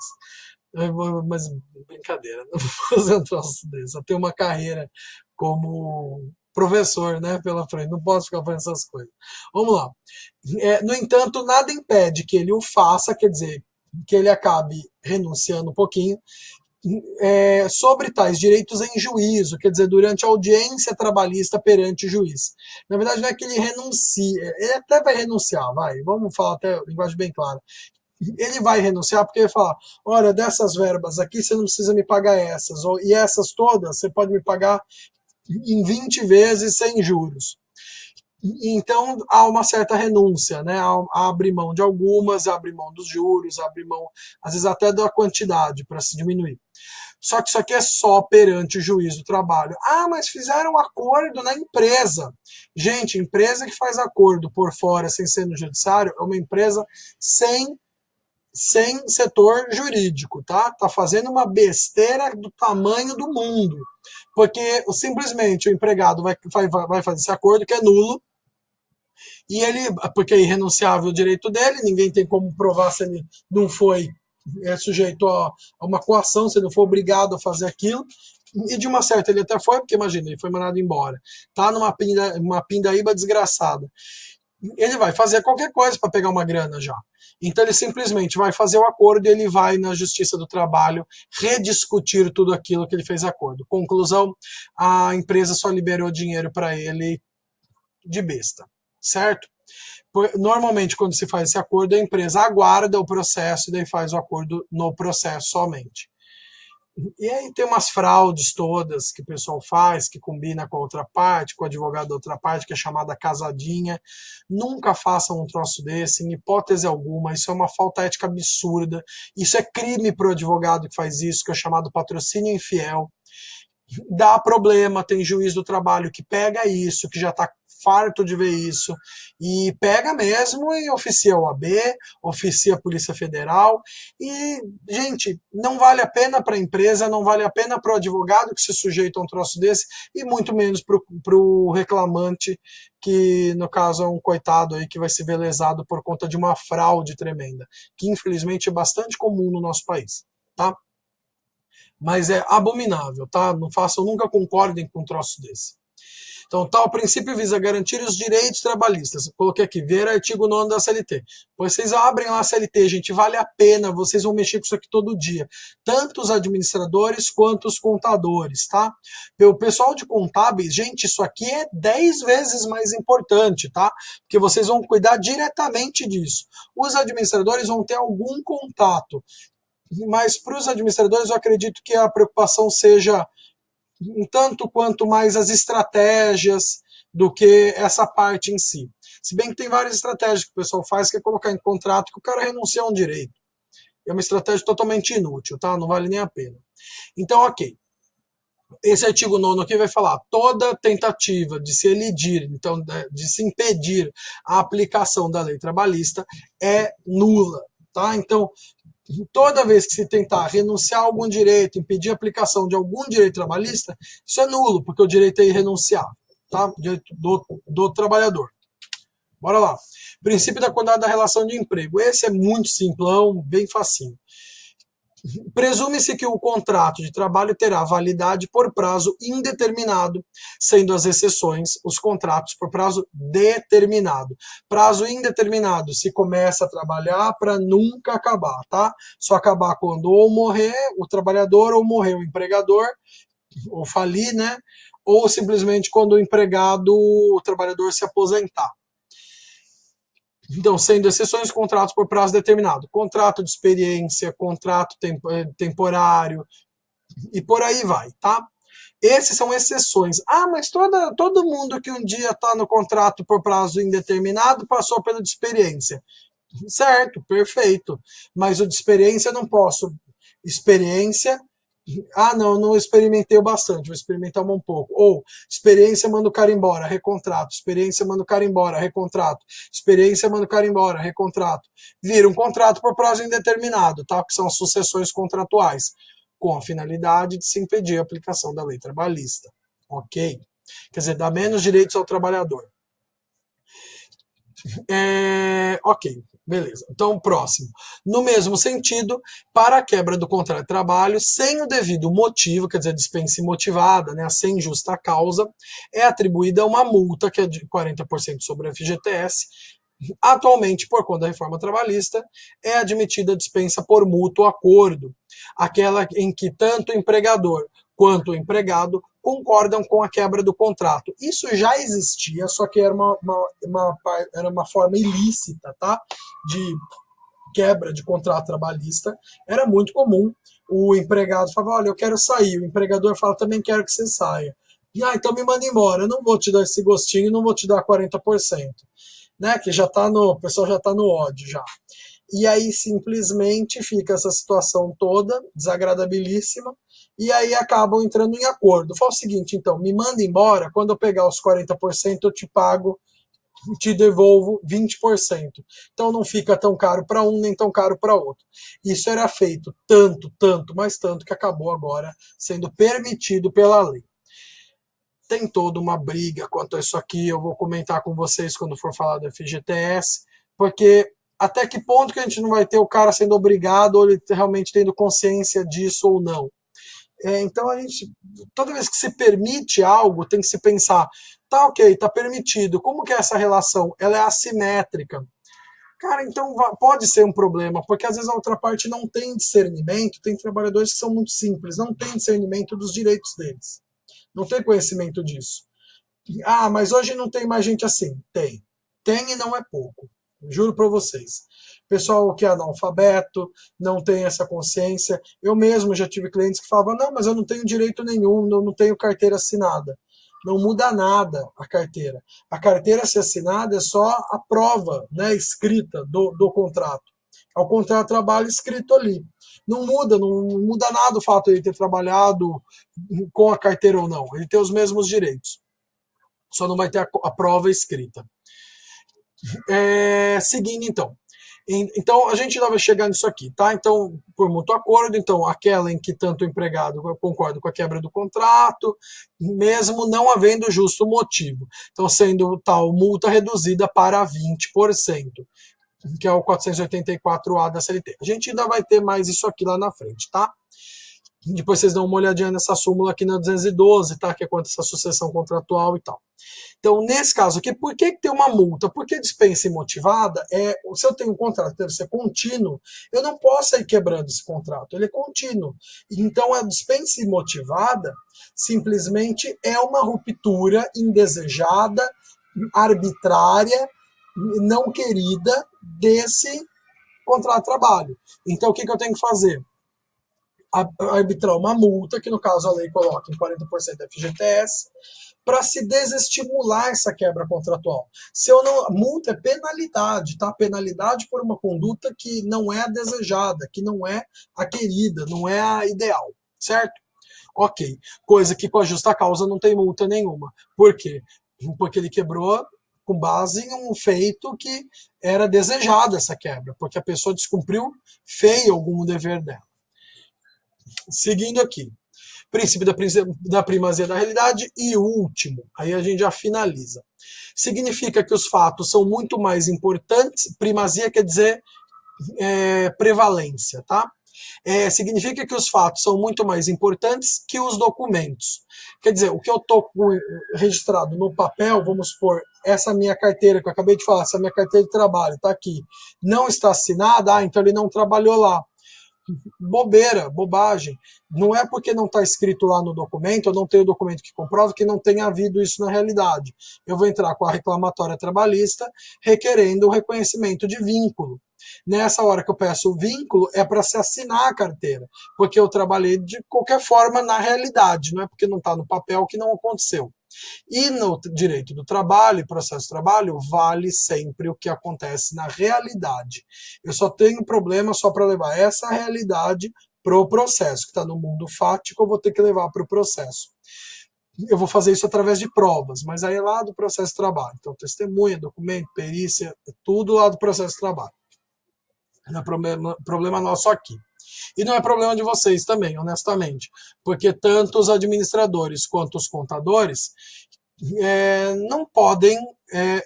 Mas brincadeira, não vou fazer um troço desse. Eu tenho uma carreira como professor, né, pela frente, não posso ficar fazendo essas coisas. Vamos lá. No entanto, nada impede que ele o faça, quer dizer, que ele acabe renunciando um pouquinho, sobre tais direitos em juízo, quer dizer, durante a audiência trabalhista perante o juiz. Na verdade, não é que ele renuncia, ele até vai renunciar, vamos falar até linguagem bem clara. ele vai renunciar porque ele fala, olha, dessas verbas aqui você não precisa me pagar essas, e essas todas você pode me pagar em 20 vezes sem juros. Então há uma certa renúncia, né? A abrir mão de algumas, abrir mão dos juros, abrir mão, às vezes até da quantidade para se diminuir. Só que isso aqui é só perante o juiz do trabalho. Ah, mas fizeram um acordo na empresa. Gente, empresa que faz acordo por fora sem ser no judiciário é uma empresa sem setor jurídico, tá? Tá fazendo uma besteira do tamanho do mundo. Porque simplesmente o empregado vai fazer esse acordo que é nulo, e ele, porque é irrenunciável o direito dele, ninguém tem como provar se ele não foi sujeito a uma coação, se ele não for obrigado a fazer aquilo. E de uma certa ele até foi, porque imagina, ele foi mandado embora. Tá numa uma pindaíba desgraçada. Ele vai fazer qualquer coisa para pegar uma grana já. Então ele simplesmente vai fazer o acordo e ele vai na Justiça do Trabalho rediscutir tudo aquilo que ele fez acordo. Conclusão, a empresa só liberou dinheiro para ele de besta, certo? Normalmente, quando se faz esse acordo, a empresa aguarda o processo e daí faz o acordo no processo somente. E aí tem umas fraudes todas que o pessoal faz, que combina com a outra parte, com o advogado da outra parte, que é chamada casadinha. Nunca façam um troço desse, em hipótese alguma. Isso é uma falta ética absurda. Isso é crime para o advogado que faz isso, que é chamado patrocínio infiel. Dá problema, tem juiz do trabalho que pega isso, que já está farto de ver isso, e pega mesmo e oficia a OAB, oficia a Polícia Federal, e, gente, não vale a pena para a empresa, não vale a pena para o advogado que se sujeita a um troço desse, e muito menos para o reclamante, que no caso é um coitado aí que vai se ver lesado por conta de uma fraude tremenda, que infelizmente é bastante comum no nosso país, tá? Mas é abominável, tá? Não façam, nunca concordem com um troço desse. Então, tal princípio visa garantir os direitos trabalhistas. Eu coloquei aqui, ver artigo 9 da CLT. Pois vocês abrem lá a CLT, gente, vale a pena, vocês vão mexer com isso aqui todo dia. Tanto os administradores quanto os contadores, tá? O pessoal de contábeis, gente, isso aqui é 10 vezes mais importante, tá? Porque vocês vão cuidar diretamente disso. Os administradores vão ter algum contato, mas para os administradores eu acredito que a preocupação seja um tanto quanto mais as estratégias do que essa parte em si. Se bem que tem várias estratégias que o pessoal faz, que é colocar em contrato que o cara renuncia a um direito. É uma estratégia totalmente inútil, tá? Não vale nem a pena. Então, ok. Esse artigo 9 aqui vai falar toda tentativa de se elidir, então de se impedir a aplicação da lei trabalhista é nula, tá? Então, toda vez que se tentar renunciar a algum direito, impedir a aplicação de algum direito trabalhista, isso é nulo, porque o direito é irrenunciável, tá? O direito do trabalhador. Bora lá. Princípio da quantidade da relação de emprego. Esse é muito simplão, bem facinho. Presume-se que o contrato de trabalho terá validade por prazo indeterminado, sendo as exceções os contratos por prazo determinado. Prazo indeterminado se começa a trabalhar para nunca acabar, tá? Só acabar quando ou morrer o trabalhador ou morrer o empregador, ou falir, né? Ou simplesmente quando o trabalhador se aposentar. Então, sendo exceções, contratos por prazo determinado. Contrato de experiência, contrato temporário, e por aí vai, tá? Esses são exceções. Ah, mas todo mundo que um dia está no contrato por prazo indeterminado passou pelo de experiência. Certo, perfeito. Mas o de experiência eu não posso. Experiência. Ah, não experimentei o bastante, vou experimentar um pouco. Ou, experiência, manda o cara embora, recontrato. Experiência, manda o cara embora, recontrato. Experiência, manda o cara embora, recontrato. Vira um contrato por prazo indeterminado, tá? Que são as sucessões contratuais, com a finalidade de se impedir a aplicação da lei trabalhista. Ok? Quer dizer, dá menos direitos ao trabalhador. Ok, beleza. Então, próximo. No mesmo sentido, para a quebra do contrato de trabalho, sem o devido motivo, quer dizer, dispensa imotivada, né, sem justa causa, é atribuída uma multa, que é de 40% sobre a FGTS. Atualmente, por conta da reforma trabalhista, é admitida a dispensa por mútuo acordo, aquela em que tanto o empregador quanto o empregado concordam com a quebra do contrato. Isso já existia, só que era uma forma ilícita, tá? quebra de contrato trabalhista, era muito comum. O empregado falava, olha, eu quero sair. O empregador fala, também quero que você saia. E, então me manda embora, eu não vou te dar esse gostinho, não vou te dar 40%. Né, que já tá no, o pessoal já está no ódio já. E aí simplesmente fica essa situação toda, desagradabilíssima, e aí acabam entrando em acordo. Fala o seguinte, então, me manda embora, quando eu pegar os 40% eu te pago, te devolvo 20%. Então não fica tão caro para um, nem tão caro para outro. Isso era feito tanto, tanto, mas tanto que acabou agora sendo permitido pela lei. Tem toda uma briga quanto a isso aqui, eu vou comentar com vocês quando for falar do FGTS, porque até que ponto que a gente não vai ter o cara sendo obrigado ou ele realmente tendo consciência disso ou não. Então a gente, toda vez que se permite algo, tem que se pensar, tá ok, tá permitido, como que é essa relação? Ela é assimétrica. Cara, então pode ser um problema, porque às vezes a outra parte não tem discernimento, tem trabalhadores que são muito simples, não tem discernimento dos direitos deles, não tem conhecimento disso. Ah, mas hoje não tem mais gente assim. Tem. Tem e não é pouco. Juro para vocês. Pessoal que é analfabeto, não tem essa consciência. Eu mesmo já tive clientes que falavam, não, mas eu não tenho direito nenhum, não tenho carteira assinada. Não muda nada a carteira. A carteira ser assinada é só a prova, né, escrita do contrato. É o contrato de trabalho escrito ali. Não muda nada o fato de ele ter trabalhado com a carteira ou não. Ele tem os mesmos direitos, só não vai ter a prova escrita. Seguindo então. Então a gente ainda vai chegar nisso aqui, tá? Então, por mútuo acordo, então aquela em que tanto o empregado concorda com a quebra do contrato, mesmo não havendo justo motivo. Então, sendo tal multa reduzida para 20%, que é o 484A da CLT. A gente ainda vai ter mais isso aqui lá na frente, tá? Depois vocês dão uma olhadinha nessa súmula aqui na 212, tá? Que é quanto essa sucessão contratual e tal. Então, nesse caso aqui, por que tem uma multa? Porque dispensa imotivada, se eu tenho um contrato que deve ser contínuo, eu não posso ir quebrando esse contrato, ele é contínuo. Então, a dispensa imotivada simplesmente é uma ruptura indesejada, arbitrária, não querida desse contrato de trabalho. Então, o que eu tenho que fazer? Arbitrar uma multa, que no caso a lei coloca em 40% da FGTS, para se desestimular essa quebra contratual. Se eu não, multa é penalidade, tá? Penalidade por uma conduta que não é a desejada, que não é a querida, não é a ideal, certo? Ok. Coisa que com a justa causa não tem multa nenhuma. Por quê? Porque ele quebrou com base em um feito que era desejado essa quebra, porque a pessoa descumpriu feio algum dever dela. Seguindo aqui, princípio da primazia da realidade e o último, aí a gente já finaliza. Significa que os fatos são muito mais importantes, primazia quer dizer prevalência, tá? Significa que os fatos são muito mais importantes que os documentos. Quer dizer, o que eu estou registrado no papel, vamos supor, essa minha carteira que eu acabei de falar, essa minha carteira de trabalho está aqui, não está assinada, então ele não trabalhou lá. Bobeira, bobagem. Não é porque não está escrito lá no documento, eu não tenho documento que comprova que não tenha havido isso na realidade. Eu vou entrar com a reclamatória trabalhista requerendo o reconhecimento de vínculo. Nessa hora que eu peço o vínculo, é para se assinar a carteira, porque eu trabalhei de qualquer forma na realidade, não é porque não está no papel que não aconteceu. E no direito do trabalho e processo de trabalho, vale sempre o que acontece na realidade. Eu só tenho problema só para levar essa realidade para o processo, que está no mundo fático, eu vou ter que levar para o processo. Eu vou fazer isso através de provas, mas aí é lá do processo de trabalho. Então, testemunha, documento, perícia, é tudo lá do processo de trabalho. Não é problema nosso aqui. E não é problema de vocês também, honestamente, porque tanto os administradores quanto os contadores não podem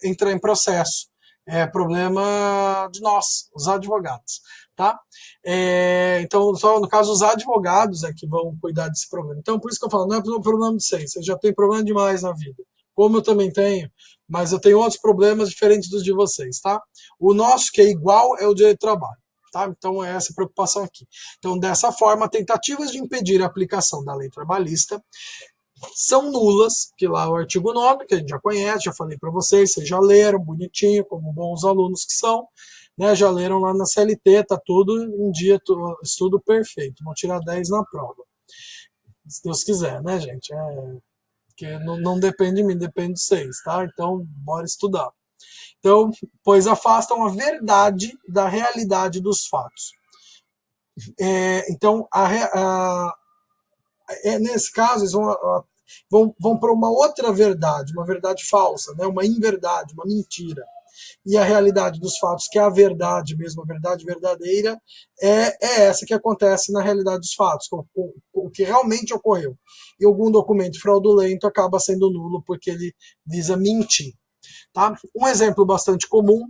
entrar em processo. É problema de nós, os advogados. Tá? Então, só no caso, os advogados é que vão cuidar desse problema. Então, por isso que eu falo, não é problema de vocês, vocês já têm problema demais na vida. Como eu também tenho, mas eu tenho outros problemas diferentes dos de vocês, tá? O nosso, que é igual, é o direito do trabalho. Tá? Então, é essa a preocupação aqui. Então, dessa forma, tentativas de impedir a aplicação da lei trabalhista são nulas, que lá é o artigo 9, que a gente já conhece, já falei para vocês já leram, bonitinho, como bons alunos que são, né, já leram lá na CLT, tá tudo em dia, estudo perfeito, vão tirar 10 na prova. Se Deus quiser, né, gente? Porque não depende de mim, depende de vocês, tá? Então, bora estudar. Então, pois afastam a verdade da realidade dos fatos. Então, nesse caso, eles vão para uma outra verdade, uma verdade falsa, né? Uma inverdade, uma mentira. E a realidade dos fatos, que é a verdade mesmo, a verdade verdadeira, é essa que acontece na realidade dos fatos, o que realmente ocorreu. E algum documento fraudulento acaba sendo nulo porque ele visa mentir. Tá? Um exemplo bastante comum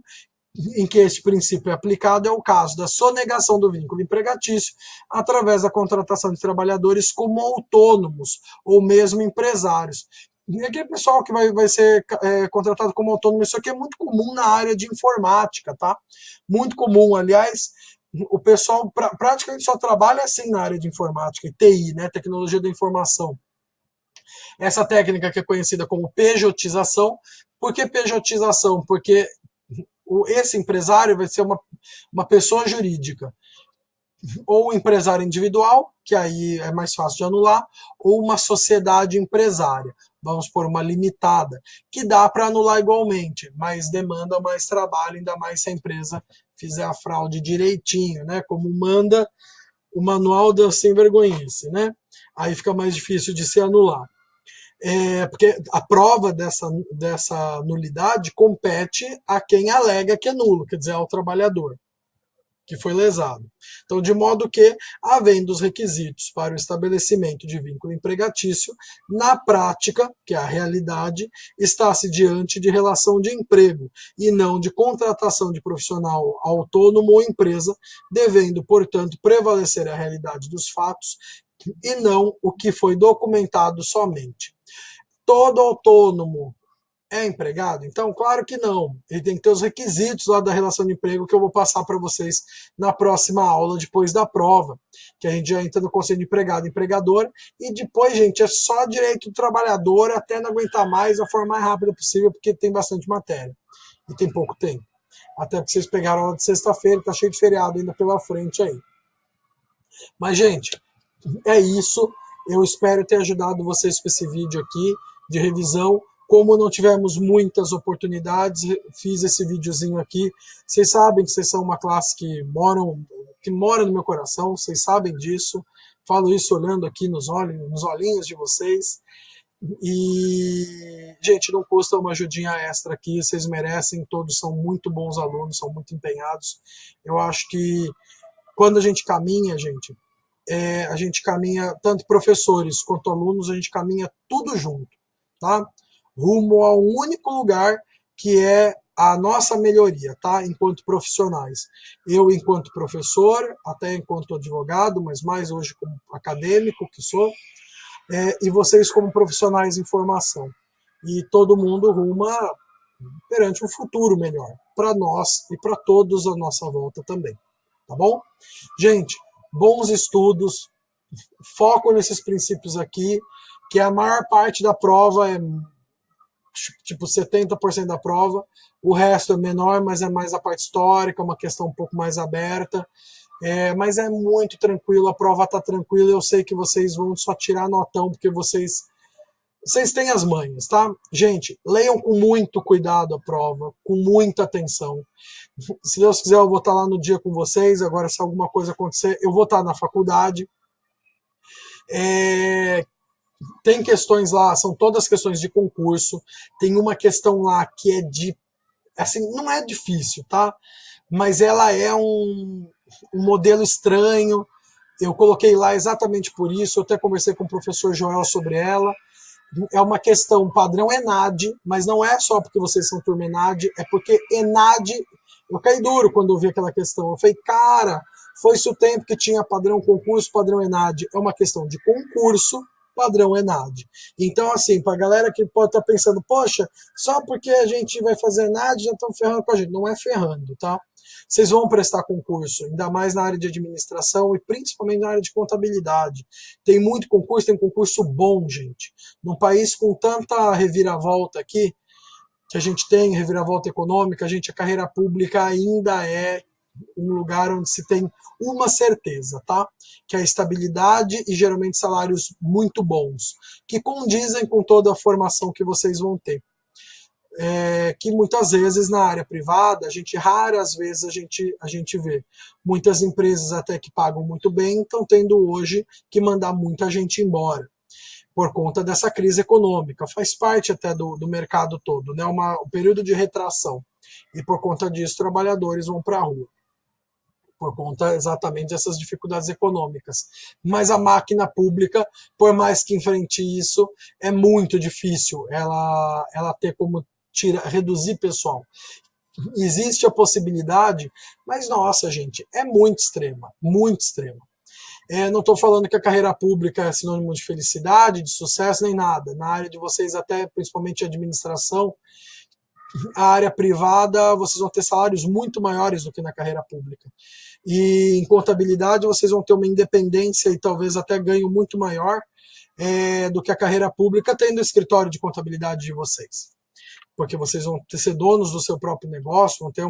em que este princípio é aplicado é o caso da sonegação do vínculo empregatício através da contratação de trabalhadores como autônomos ou mesmo empresários. E aquele pessoal que vai ser contratado como autônomo, isso aqui é muito comum na área de informática, tá? Muito comum, aliás, o pessoal praticamente só trabalha assim na área de informática, TI, né? Tecnologia da informação. Essa técnica que é conhecida como pejotização. Por que pejotização? Porque esse empresário vai ser uma pessoa jurídica, ou um empresário individual, que aí é mais fácil de anular, ou uma sociedade empresária, vamos por uma limitada, que dá para anular igualmente, mas demanda mais trabalho, ainda mais se a empresa fizer a fraude direitinho, né? Como manda o manual da sem vergonhice, né? Aí fica mais difícil de se anular. Porque a prova dessa nulidade compete a quem alega que é nulo, quer dizer, ao trabalhador que foi lesado. Então, de modo que, havendo os requisitos para o estabelecimento de vínculo empregatício, na prática, que é a realidade, está-se diante de relação de emprego e não de contratação de profissional autônomo ou empresa, devendo, portanto, prevalecer a realidade dos fatos e não o que foi documentado somente. Todo autônomo é empregado? Então, claro que não. Ele tem que ter os requisitos lá da relação de emprego que eu vou passar para vocês na próxima aula, depois da prova, que a gente já entra no conceito de empregado e empregador, e depois, gente, é só direito do trabalhador até não aguentar mais, da forma mais rápida possível, porque tem bastante matéria e tem pouco tempo. Até porque vocês pegaram a aula de sexta-feira, tá cheio de feriado ainda pela frente aí. Mas, gente, é isso. Eu espero ter ajudado vocês com esse vídeo aqui de revisão. Como não tivemos muitas oportunidades, fiz esse videozinho aqui. Vocês sabem que vocês são uma classe que mora no meu coração, vocês sabem disso. Falo isso olhando aqui nos olhinhos de vocês. E, gente, não custa uma ajudinha extra aqui, vocês merecem, todos são muito bons alunos, são muito empenhados. Eu acho que quando a gente caminha, gente, a gente caminha, tanto professores quanto alunos, a gente caminha tudo junto, tá? Rumo a um único lugar que é a nossa melhoria, tá? Enquanto profissionais. Eu, enquanto professor, até enquanto advogado, mas mais hoje como acadêmico que sou, e vocês como profissionais em formação. E todo mundo ruma perante um futuro melhor, para nós e para todos à nossa volta também, tá bom? Gente, bons estudos, foco nesses princípios aqui, que a maior parte da prova é tipo 70% da prova, o resto é menor, mas é mais a parte histórica, uma questão um pouco mais aberta, mas é muito tranquilo, a prova está tranquila, eu sei que vocês vão só tirar notão, porque vocês têm as manhas, tá? Gente, leiam com muito cuidado a prova, com muita atenção. Se Deus quiser, eu vou estar lá no dia com vocês. Agora, se alguma coisa acontecer, eu vou estar na faculdade. Tem questões lá, são todas questões de concurso. Tem uma questão lá que é assim, não é difícil, tá? Mas ela é um modelo estranho. Eu coloquei lá exatamente por isso. Eu até conversei com o professor Joel sobre ela. É uma questão padrão ENAD, mas não é só porque vocês são turma ENAD, é porque ENAD. Eu caí duro quando eu vi aquela questão. Eu falei, cara, foi-se o tempo que tinha padrão concurso, padrão ENAD. É uma questão de concurso, padrão ENAD. Então, assim, para a galera que pode estar pensando, poxa, só porque a gente vai fazer ENAD já estão ferrando com a gente. Não é ferrando, tá? Vocês vão prestar concurso, ainda mais na área de administração e principalmente na área de contabilidade. Tem muito concurso, tem concurso bom, gente. Num país com tanta reviravolta aqui, que a gente tem, reviravolta econômica, a carreira pública ainda é um lugar onde se tem uma certeza, tá? Que é a estabilidade e geralmente salários muito bons, que condizem com toda a formação que vocês vão ter. Que muitas vezes na área privada, raras vezes a gente vê. Muitas empresas até que pagam muito bem estão tendo hoje que mandar muita gente embora por conta dessa crise econômica. Faz parte até do mercado todo, né? Um período de retração. E por conta disso, trabalhadores vão para a rua por conta exatamente dessas dificuldades econômicas. Mas a máquina pública, por mais que enfrente isso, é muito difícil ela ter como reduzir pessoal. Existe a possibilidade, mas nossa, gente, é muito extrema, muito extrema. Não estou falando que a carreira pública é sinônimo de felicidade, de sucesso, nem nada. Na área de vocês, até principalmente administração, a área privada, vocês vão ter salários muito maiores do que na carreira pública. E em contabilidade, vocês vão ter uma independência e talvez até ganho muito maior do que a carreira pública, tendo o escritório de contabilidade de vocês. Porque vocês vão ser donos do seu próprio negócio, vão ter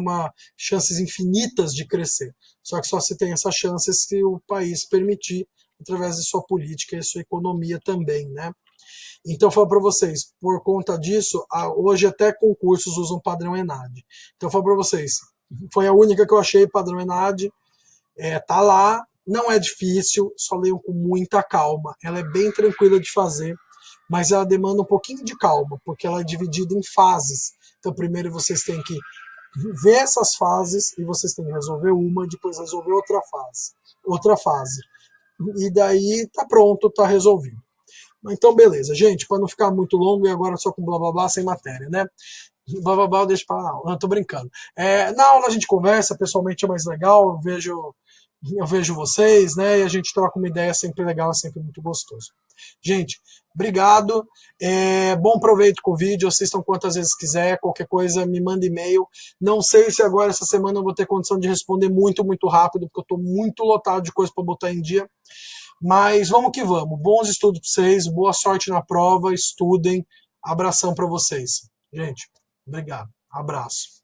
chances infinitas de crescer. Só que só se tem essas chances se o país permitir, através de sua política e sua economia também, né? Então, eu falo para vocês, por conta disso, hoje até concursos usam padrão ENAD. Então, eu falo para vocês, foi a única que eu achei padrão ENAD, tá lá, não é difícil, só leiam com muita calma. Ela é bem tranquila de fazer, mas ela demanda um pouquinho de calma, porque ela é dividida em fases. Então, primeiro vocês têm que ver essas fases e vocês têm que resolver uma, depois resolver outra fase. E daí tá pronto, tá resolvido. Então, beleza, gente, para não ficar muito longo e agora só com blá blá blá sem matéria, né? Blá blá blá, eu deixo para lá. Não, tô brincando. Na aula a gente conversa, pessoalmente é mais legal, eu vejo vocês, né? E a gente troca uma ideia sempre legal, é sempre muito gostoso. Gente, obrigado. Bom proveito com o vídeo. Assistam quantas vezes quiser. Qualquer coisa, me manda e-mail. Não sei se agora, essa semana, eu vou ter condição de responder muito, muito rápido, porque eu estou muito lotado de coisa para botar em dia. Mas vamos que vamos. Bons estudos para vocês. Boa sorte na prova. Estudem. Abração para vocês. Gente, obrigado. Abraço.